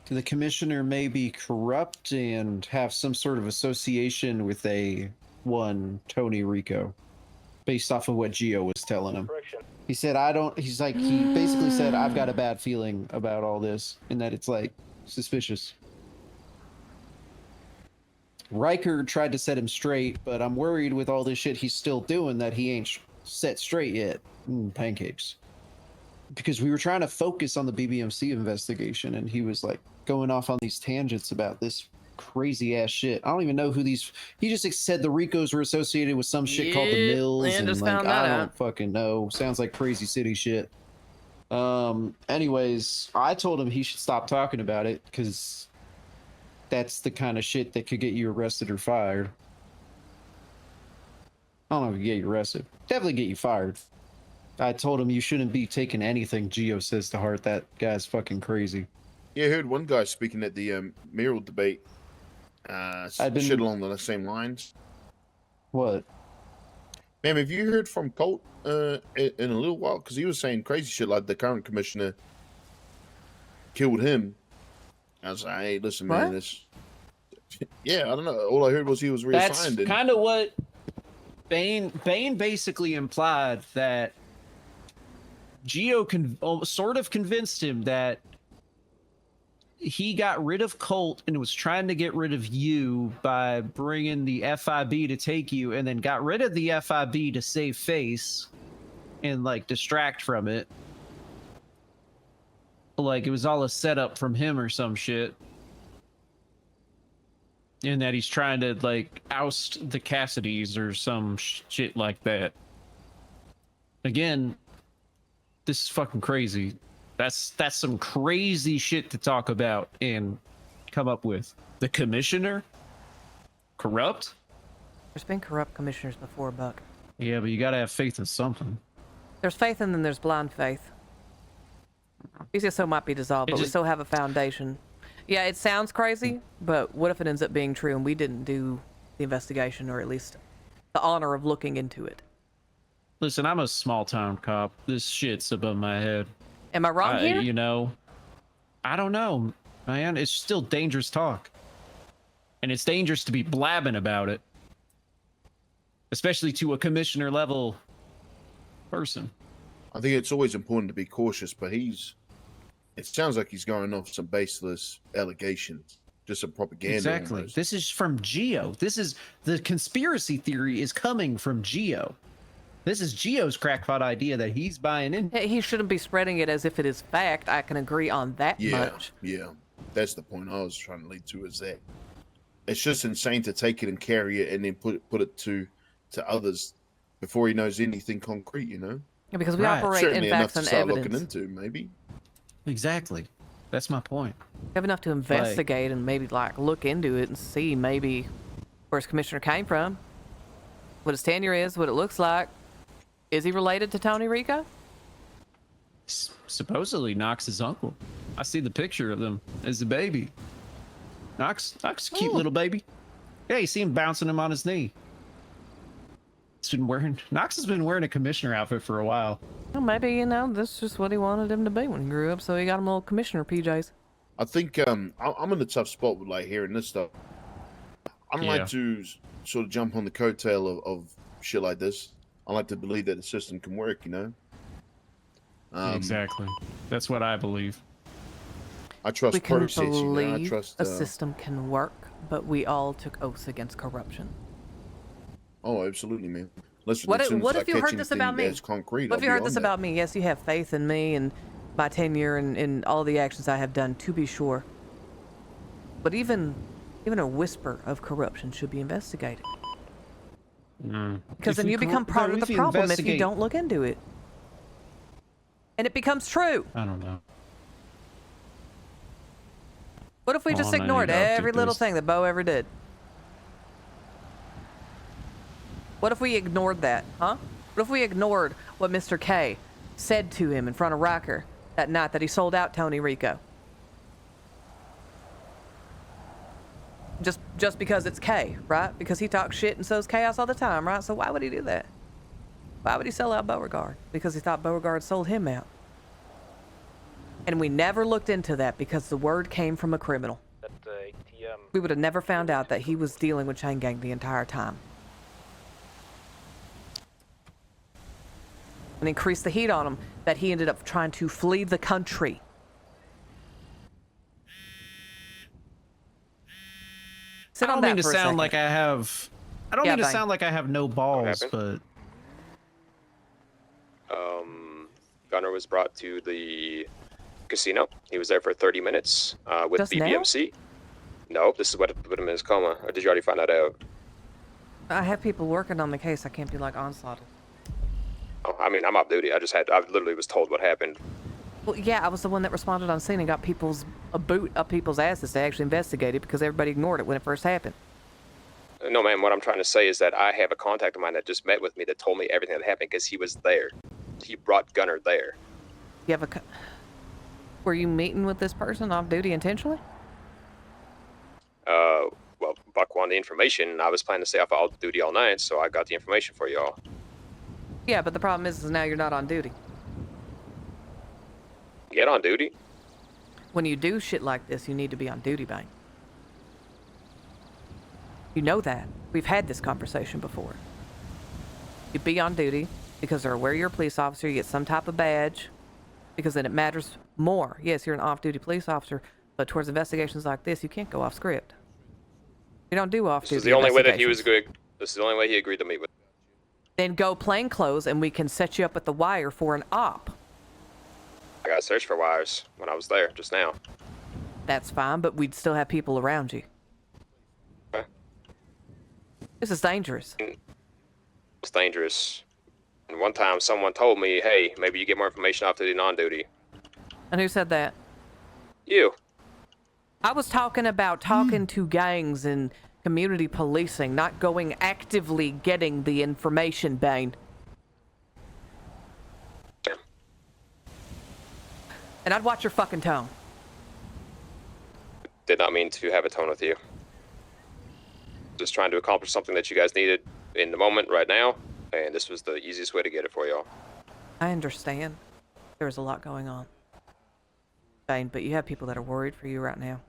the commissioner may be corrupt and have some sort of association with Tony Rico, based off of what Geo was telling him. He said, he basically said, I've got a bad feeling about all this, and that it's like suspicious. Riker tried to set him straight, but I'm worried with all this shit he's still doing that he ain't set straight yet. Pancakes. because we were trying to focus on the BBMC investigation, and he was like going off on these tangents about this crazy ass shit. I don't even know who these. He just said the Ricos were associated with some shit called the Yep, Mills, and and just like found that I don't out. fucking know. Sounds like crazy city shit. Anyways, I told him he should stop talking about it because that's the kind of shit that could get you arrested or fired. I don't know if it get you arrested. Definitely get you fired. I told him you shouldn't be taking anything Gio says to heart. That guy's fucking crazy. Yeah, I heard one guy speaking at the mayoral debate. Shit along the same lines. What? Ma'am, have you heard from Colt in a little while? Because he was saying crazy shit like the current commissioner killed him. I was like, hey, listen, man, this. Yeah, I don't know. All I heard was he was reassigned. That's kind of what Bane basically implied, that Gio sort of convinced him that he got rid of Colt and was trying to get rid of you by bringing the FIB to take you, and then got rid of the FIB to save face and like distract from it. Like it was all a setup from him or some shit. And that he's trying to like oust the Cassidys or some shit like that. Again, this is fucking crazy. That's some crazy shit to talk about and come up with. The commissioner? Corrupt? There's been corrupt commissioners before, Buck. Yeah, but you gotta have faith in something. There's faith and then there's blind faith. BCSO might be dissolved, but we still have a foundation. Yeah, it sounds crazy, but what if it ends up being true and we didn't do the investigation, or at least the honor of looking into it? Listen, I'm a small town cop. This shit's above my head. Am I wrong here? You know, I don't know, man. It's still dangerous talk. And it's dangerous to be blabbing about it. Especially to a commissioner level person. I think it's always important to be cautious, but it sounds like he's going off some baseless allegations, just some propaganda. Exactly. Almost. This is from Gio. This is the conspiracy theory is coming from Gio. This is Gio's crackpot idea that he's buying in. He shouldn't be spreading it as if it is fact. I can agree on that much. Yeah, that's the point I was trying to lead to. Is that it's just insane to take it and carry it and then put it to others before he knows anything concrete. You know. Yeah, because we operate Certainly in facts enough to and start evidence. looking into, maybe. Exactly. That's my point. We have enough to investigate and maybe like look into it and see maybe where his commissioner came from, what his tenure is, what it looks like. Is he related to Tony Rico? Supposedly Knox's uncle. I see the picture of them as a baby. Knox, cute little baby. Yeah, you see him bouncing him on his knee. Knox has been wearing a commissioner outfit for a while. Well, maybe, you know, this is just what he wanted him to be when he grew up, so he got him little commissioner PJs. I think I'm in a tough spot with like hearing this stuff. I don't like to sort of jump on the coattail of shit like this. I like to believe that the system can work, you know? Exactly. That's what I believe. I trust we can process, you know? I believe trust a system can work, but we all took oaths against corruption. Oh, absolutely, man. Listen, What as soon if as I you catch heard this anything about me? that's concrete, What if I'll you be heard on this that. about me? Yes, you have faith in me and my tenure and all the actions I have done, to be sure. But even a whisper of corruption should be investigated. Because then you become part of the problem if you don't look into it. And it becomes true. I don't know. What if we just ignored every little thing that Bo ever did? What if we ignored that, huh? What if we ignored what Mr. K said to him in front of Riker that night that he sold out Tony Rico? Just because it's K, right? Because he talks shit and sows chaos all the time, right? So why would he do that? Why would he sell out Beauregard? Because he thought Beauregard sold him out. And we never looked into that because the word came from a criminal. We would have never found out that he was dealing with Chain Gang the entire time. And increased the heat on him that he ended up trying to flee the country. I don't mean to sound like I have. I don't mean to sound like I have no balls, but Gunner was brought to the casino. He was there for 30 minutes with Just now? BBMC. No, this is what put him in his coma. Or did you already find that out? I have people working on the case. I can't be like onslaughted. Oh, I mean, I'm off duty. I literally was told what happened. Well, yeah, I was the one that responded on scene and got a boot up people's asses to actually investigate it because everybody ignored it when it first happened. No, man, what I'm trying to say is that I have a contact of mine that just met with me that told me everything that happened because he was there. He brought Gunner there. You have Were you meeting with this person off duty intentionally? Well, Buck wanted the information, and I was planning to stay off duty all night, so I got the information for y'all. Yeah, but the problem is now you're not on duty. Get on duty? When you do shit like this, you need to be on duty, Bane. You know that. We've had this conversation before. You be on duty because they're aware you're a police officer, you get some type of badge, because then it matters more. Yes, you're an off-duty police officer, but towards investigations like this, you can't go off script. You don't do off-duty This is the only way that he was good. This is the only way he agreed to meet with. Then go plain clothes and we can set you up at the wire for an op. I got searched for wires when I was there just now. That's fine, but we'd still have people around you. Okay. This is dangerous. It's dangerous. And one time someone told me, hey, maybe you get more information off duty, non-duty. And who said that? You. I was talking about talking to gangs and community policing, not going actively getting the information, Bane. And I'd watch your fucking tone. Did not mean to have a tone with you. Just trying to accomplish something that you guys needed in the moment right now, and this was the easiest way to get it for y'all. I understand. There's a lot going on, Bane, but you have people that are worried for you right now.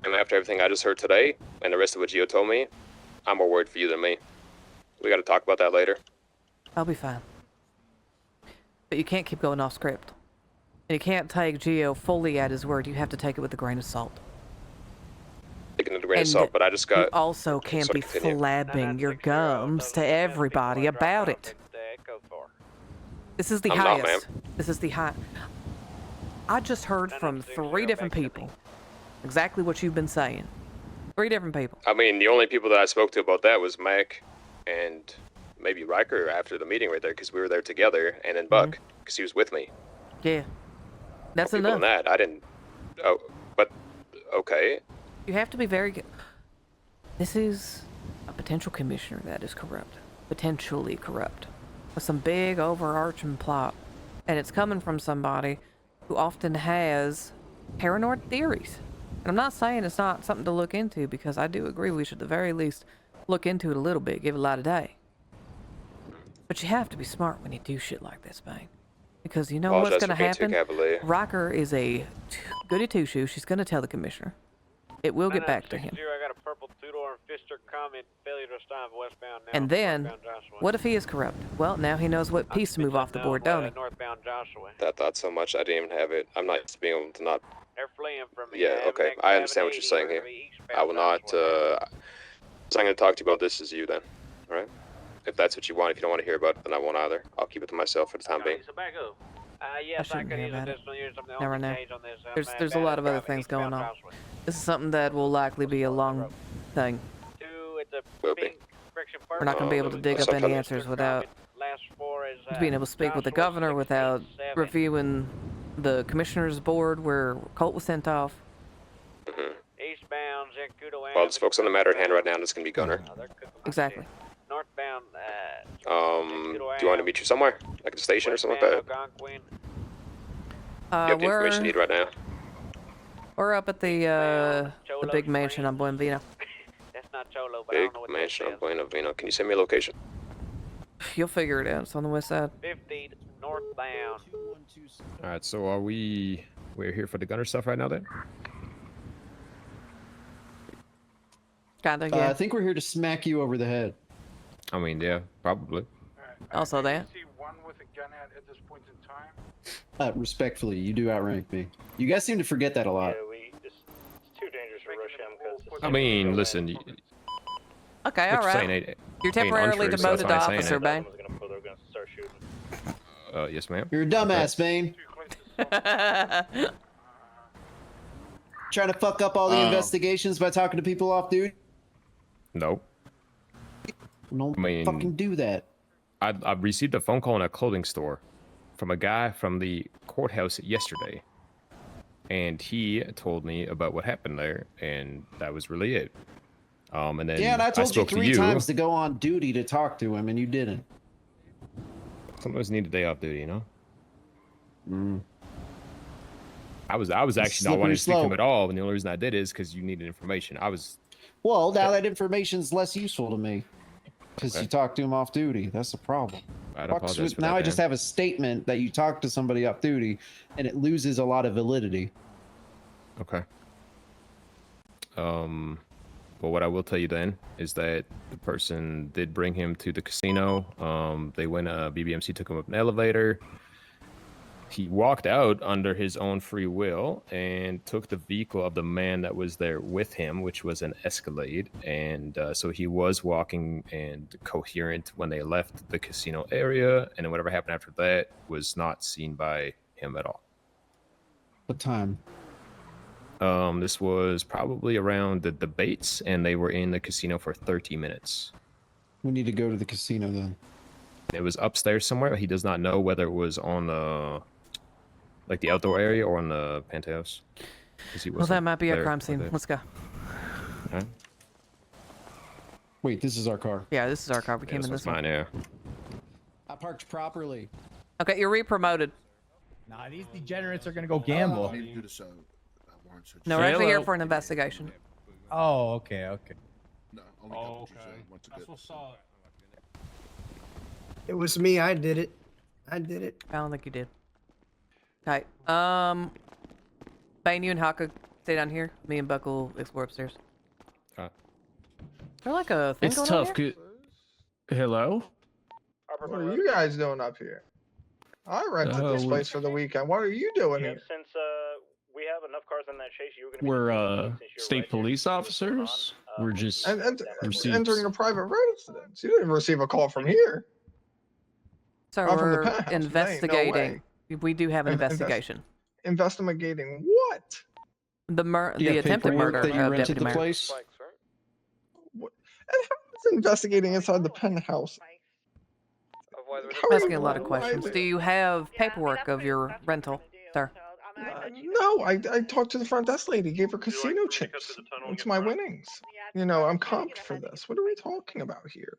And after everything I just heard today, and the rest of what Gio told me, I'm more worried for you than me. We gotta talk about that later. I'll be fine. But you can't keep going off script. And you can't take Gio fully at his word. You have to take it with a grain of salt. Taking it with a grain of salt, but I just got... You also can't be flabbing your gums to everybody about it. This is the highest. Not, this is the high. I just heard from 3 different people exactly what you've been saying. 3 different people. I mean, the only people that I spoke to about that was Mac and maybe Riker after the meeting right there, because we were there together, and then Buck, because he was with me. Yeah. That's enough. That. I didn't... Oh, but... Okay. You have to be very good. This is a potential commissioner that is corrupt. Potentially corrupt. With some big overarching plot. And it's coming from somebody who often has paranoid theories. And I'm not saying it's not something to look into, because I do agree we should at the very least look into it a little bit, give it a light of day. But you have to be smart when you do shit like this, Bane. Because you know what's going to happen? Riker is a goody two-shoe. She's going to tell the commissioner. It will get back to him. I got a purple two-door and Fister comment, failure to stop westbound now. And then, what if he is corrupt? Well, now he knows what piece to move off the board, don't he? Northbound Joshua. That thought so much, I didn't even have it. I'm not used to being able to not... They're fleeing from me. Yeah, okay. I understand what you're saying here. I will not, so I'm going to talk to you about this as you then. Alright? If that's what you want, if you don't want to hear about it, then I won't either. I'll keep it to myself for the time being. Yes, I could use additional years. I'm the only change on this. There's a lot of other things going on. This is something that will likely be a long thing. Will be. We're not going to be able to dig up any answers without being able to speak with the governor, without reviewing the commissioner's board where Colt was sent off. Eastbound, Well, there's folks on the matter at hand right now, and it's going to be Gunner. Exactly. Northbound, do you want to meet you somewhere? Like at the station or something like that? You have the information you need right now. We're up at the big mansion on Buenavino. That's not Cholo, but Big mansion on Buenavino. Can you send me a location? You'll figure it out. It's on the west side. 50 northbound. All right, so we're here for the Gunner stuff right now then? Kinda, yeah. I think we're here to smack you over the head. I mean, yeah, probably. Also that. Respectfully, you do outrank me. You guys seem to forget that a lot. It's too dangerous for Rosham. I mean, listen. Okay, what all right. Saying, You're temporarily demoted to officer, Bane. Yes, ma'am. You're a dumbass, man. Trying to fuck up all the investigations by talking to people off duty? No. Don't I mean, fucking do that. I received a phone call in a clothing store from a guy from the courthouse yesterday. And he told me about what happened there, and that was really it. And then Yeah, and I told you spoke 3 times to go on duty to talk to him, and you didn't. Sometimes need a day off duty, you know? Mm. I was actually not wanting to speak to him at all, and the only reason I did is because you needed information. Well, now that information's less useful to me. Because you talked to him off duty. That's the problem. I apologize for now that, I just man. have a statement that you talked to somebody off duty, and it loses a lot of validity. Okay. Well, what I will tell you then is that the person did bring him to the casino. They went, BBMC took him up an elevator. He walked out under his own free will and took the vehicle of the man that was there with him, which was an Escalade. And so he was walking and coherent when they left the casino area. And then whatever happened after that was not seen by him at all. What time? This was probably around the debates, and they were in the casino for 30 minutes. We need to go to the casino then. It was upstairs somewhere. He does not know whether it was on the, like the outdoor area or on the penthouse. Well, that might be a crime scene. Let's go. Right. Wait, this is our car. Yeah, this is our car. We came This in one's this one. mine, yeah. I parked properly. Okay, you're re-promoted. Nah, these degenerates are gonna go gamble. No, we're actually here for an investigation. Oh, okay, okay. Oh, okay. That's what's up. It was me. I did it. I did it. I don't think you did. Okay. Bane, you and Haka stay down here. Me and Buck will explore upstairs. Is there like a thing It's going tough. on here? Hello? What are you guys doing up here? I rented this place for the weekend. What are you doing here? Since we have enough cars on that chase, you were gonna be We're state police officers. We're just receipts. Entering a private residence. You didn't receive a call from here. So Oh, from the we're penthouse. There ain't no investigating. way. We do have an Invest- investigation. Investigating what? The You the have attempted paperwork murder that you of rented Deputy the Mayor. place? It's investigating inside the penthouse. I'm asking a lot of questions. Do you have paperwork of your rental, sir? No, I talked to the front desk lady, gave her casino chips. It's my winnings. You know, I'm comped for this. What are we talking about here?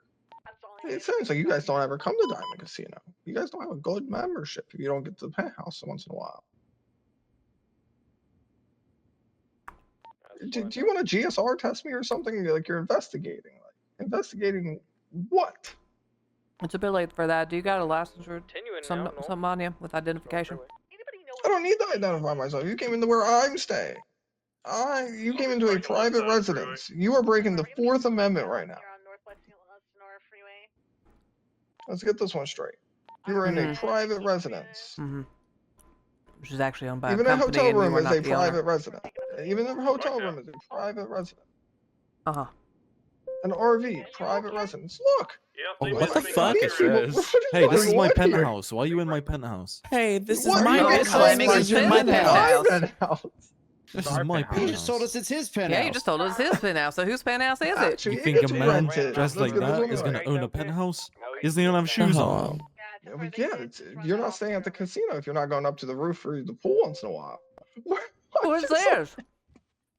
It sounds like you guys don't ever come to Diamond Casino. You guys don't have a good membership if you don't get to the penthouse once in a while. Do you want a GSR test me or something? Like you're investigating. Like investigating what? It's a bit late for that. Do you got a license or some on you with identification? I don't need to identify myself. You came into where I'm staying. You came into a private residence. You are breaking the 4th Amendment right now. Let's get this one straight. You were in a private residence. Which is actually owned by Even a a company, hotel and we room were is not a the owner. private residence. Even a hotel room is a private residence. Uh-huh. An RV, private residence. Look. Oh, what the fuck? What are Hey, this is my going on here? penthouse. Why are you in my penthouse? Hey, this is my penthouse. This is my penthouse. This is my He penthouse. just told us it's his penthouse. Yeah, you just told us it's his penthouse. So whose penthouse is it? You think a man dressed like that is gonna own a penthouse? He doesn't even have shoes on. Yeah, you're not staying at the casino if you're not going up to the roof or the pool once in a while. Who's theirs?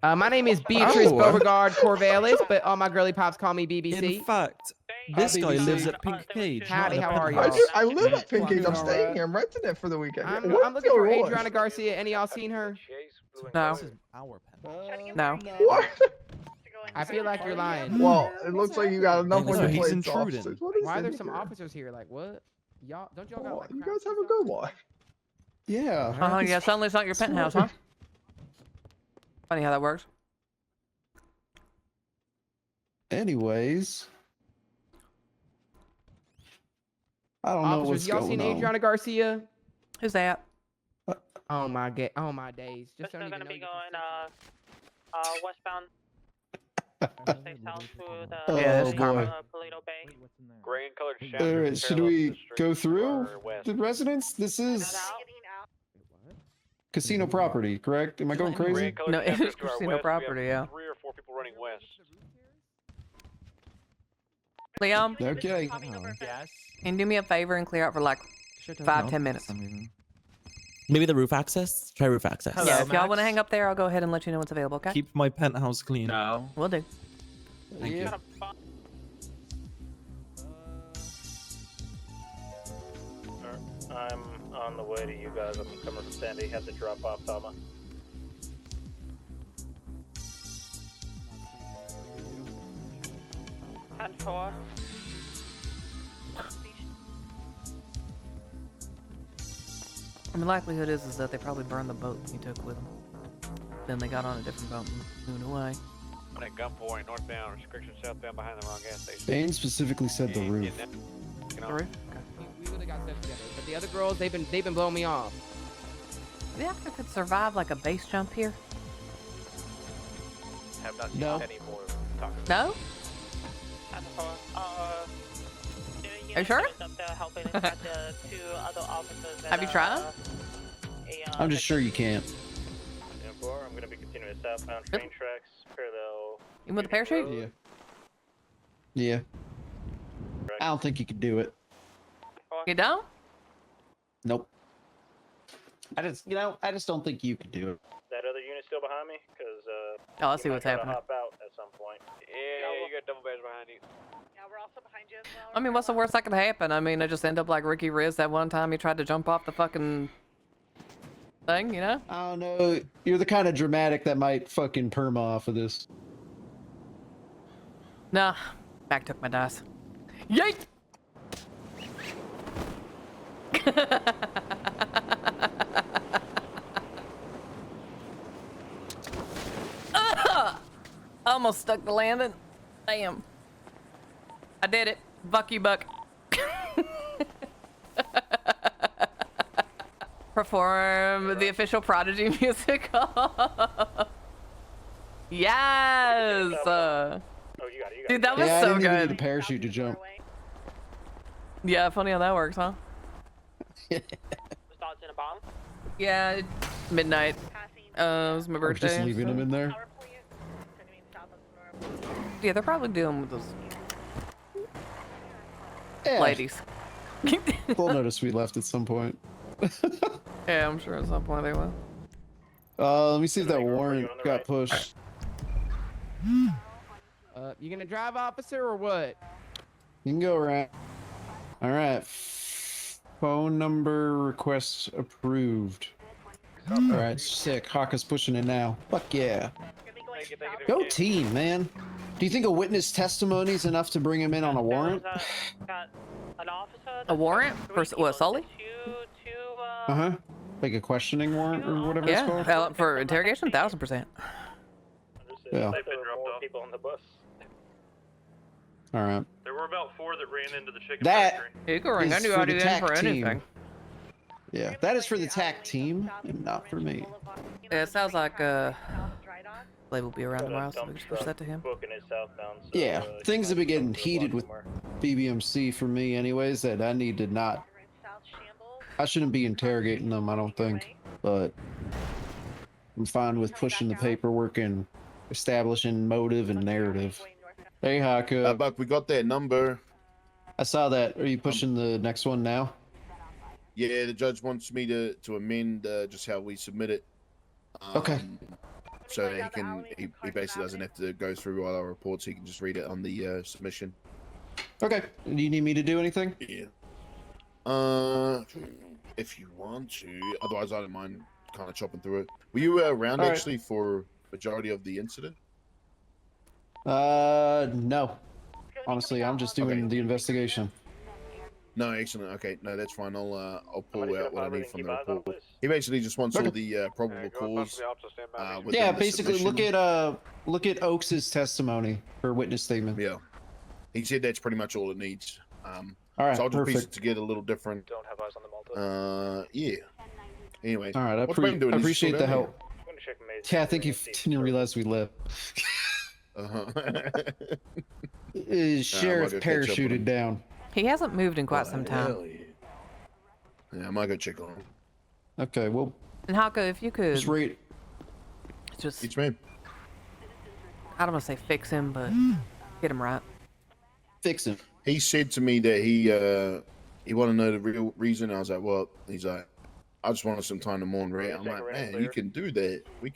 My name is Beatrice Oh. Beauregard Corvallis, but all my girly pops call me BBC. In fact, this guy lives at Pink Cage. Howdy, not in a how are penthouse. y'all? I live at Pink Cage. I'm staying here. I'm renting it for the weekend. I'm What's looking for going on? Adriana Garcia. Any of y'all seen her? No. No. What? I feel like you're lying. Well, it looks like you got enough Hey, on your he's plate, intruding. officers. What is Why are there in some here? officers here? Like what? Y'all don't y'all got like You guys have a good one. Yeah. Yeah, suddenly it's not your penthouse, huh? Funny how that works. Anyways. I don't know officers? what's Y'all going seen on. Adriana Garcia? Who's that? Oh my oh my days. Just don't even gonna know be you going westbound. Stay south to the Oh, Polito boy. Bay. Gray in color All right, should we go through the residence? This is casino property, correct? Am I going crazy? No, it is casino property, yeah. 3 or 4 people running west. Leon, Okay. Yes. can you do me a favor and clear out for like 5-10 minutes? Maybe the roof access? Try roof access. Yeah, if y'all want to hang up there, I'll go ahead and let you know what's available, okay? Keep my penthouse clean. No. Will do. Thank you. I'm on the way to you guys. I'm coming from Sandy. Have to drop off Tama. And 4. I mean, likelihood is that they probably burned the boat he took with them. Then they got on a different boat and moved away. On that gunpoint, northbound, restriction southbound behind the wrong gas station. Bane specifically said the roof. The roof? We really got that together. But the other girls, they've been blowing me off. Do you think I could survive like a base jump here? Have not seen No. any more talking. No? And 4. Are you sure? Up there helping inside the 2 other officers. Have you tried? I'm just sure you can't. And 4, I'm going to be continuing southbound train tracks, parallel. You with the parachute? Yeah. Yeah. I don't think you could do it. You don't? Nope. I just don't think you could do it. That other unit still behind me? Because, Oh, I see what's happening. hop out at some point. Yeah, you got double badge behind you. Yeah, we're also behind you as well. I mean, what's the worst that could happen? I mean, I just end up like Ricky Riz that one time he tried to jump off the fucking thing, you know? I don't know. You're the kind of dramatic that might fucking perma off of this. Nah, back took my dice. Yeet! Almost stuck the landing. Damn. I did it. Buck you, Buck. Perform the official Prodigy music. Yes. Dude, that was yeah, so I didn't even need a good. parachute to jump. Yeah, funny how that works, huh? Starts in a bomb. Yeah, midnight. It was my Or birthday. just leaving them in there. Yeah, they're probably dealing with those Yeah. ladies. They'll notice we left at some point. Yeah, I'm sure at some point they will. Let me see if that warrant got pushed. You gonna drive, officer, or what? You can go around. All right. Phone number request approved. All right, sick. Haka's pushing it now. Fuck yeah. Go team, man. Do you think a witness testimony is enough to bring him in on a warrant? Got an officer. A warrant for what, Sully? Uh-huh. Like a questioning warrant or whatever it's Yeah, called? for interrogation, 1000%. Yeah. More people on the bus. All right. There were about 4 that ran into the chicken That factory. You can ring is for anybody the in TAC for team. anything. Yeah, that is for the TAC team and not for me. Yeah, it sounds like Blade will be around tomorrow, so we can push that to him. Booking is southbound. So, Yeah, things have been getting heated with BBMC for me anyways that I need to not... I shouldn't be interrogating them, I don't think, but I'm fine with pushing the paperwork and establishing motive and narrative. Hey, Haka. Buck, we got that number. I saw that. Are you pushing the next one now? Yeah, the judge wants me to amend just how we submit it. Okay. So he basically doesn't have to go through all our reports. He can just read it on the submission. Okay. Do you need me to do anything? Yeah. If you want to. Otherwise, I don't mind kind of chopping through it. Were you around All right. actually for majority of the incident? No. Honestly, I'm just doing the investigation. No, excellent. Okay, no, that's fine. I'll pull out what I need from the report. He basically just wants all the probable cause. Yeah, within the basically submission. look at Oakes's testimony or witness statement. Yeah, he said that's pretty much all it needs. All right, so I'll just piece it perfect. together a little different. Don't have eyes on the Malta. Yeah. Anyway. All right, I what's Bane doing? I He's appreciate still the down here? help. Yeah, I think he didn't realize we left. Uh-huh. Sheriff might go catch up with parachuted him. down. He hasn't moved in quite some time. Hell yeah. Yeah, I might go check on him. Okay, well. And Hako, if you could Just read. just It's me. I don't want to say fix him, but get him right. Fix him. He said to me that he want to know the real reason. I was like, well, he's like, I just wanted some time to mourn, right? I'm like, man, you can do that. You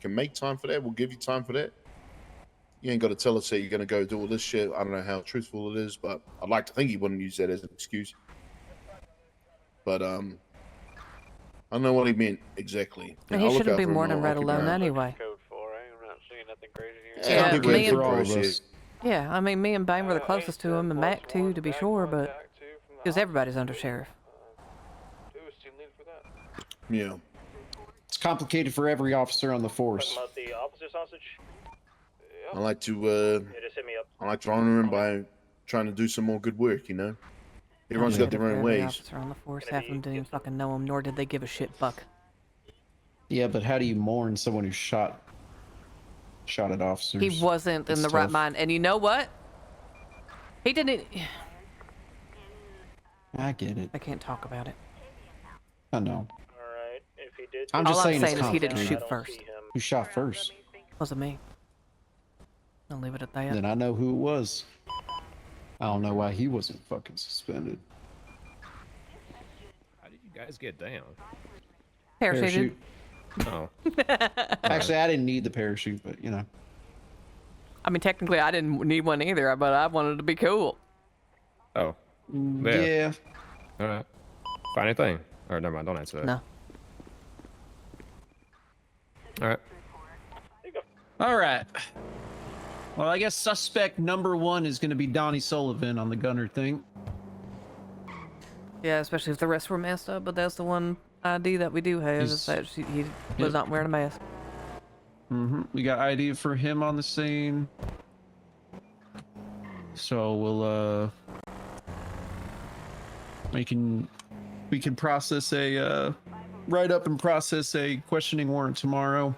can make time for that. We'll give you time for that. You ain't got to tell us that you're gonna go do all this shit. I don't know how truthful it is, but I'd like to think he wouldn't use that as an excuse. But I don't know what he meant exactly. And Yeah, he I'll look shouldn't out be for him. mourning I'll right keep an eye alone out. anyway. Code 4, I'm not seeing nothing crazy here. Yeah, I'll be me waiting and for all of us. Yeah, I mean, me and Bang were the closest to him, and Mac too, to be sure, but because everybody's under sheriff. Yeah. It's complicated for every officer on the force. Talking about the officer sausage? I like to Yeah, just hit me up. I like to honor him by trying to do some more good work. You know, everyone's got their own Every ways. officer on the force, half of them didn't even fucking know him, nor did they give a shit fuck. Yeah, but how do you mourn someone who shot at officers? He wasn't in That's the right tough. mind, and you know what? He didn't. I get it. I can't talk about it. I know. Alright, if he did. I'm just All I'm saying it's saying is he didn't complicated. shoot first. Who shot first? Wasn't me. I'll leave it at that. Then I know who it was. I don't know why he wasn't fucking suspended. How did you guys get down? Parachuted. Oh. Actually, I didn't need the parachute, but you know. I mean, technically, I didn't need one either, but I wanted to be cool. Oh. Yeah. All right. Find anything? Or never mind. Don't answer that. No. All right. All right. Well, I guess suspect number 1 is going to be Donnie Sullivan on the gunner thing. Yeah, especially if the rest were messed up, but that's the one ID that we do have, is that he was not wearing a mask. We got ID for him on the scene. So we'll we can process a write up and process a questioning warrant tomorrow.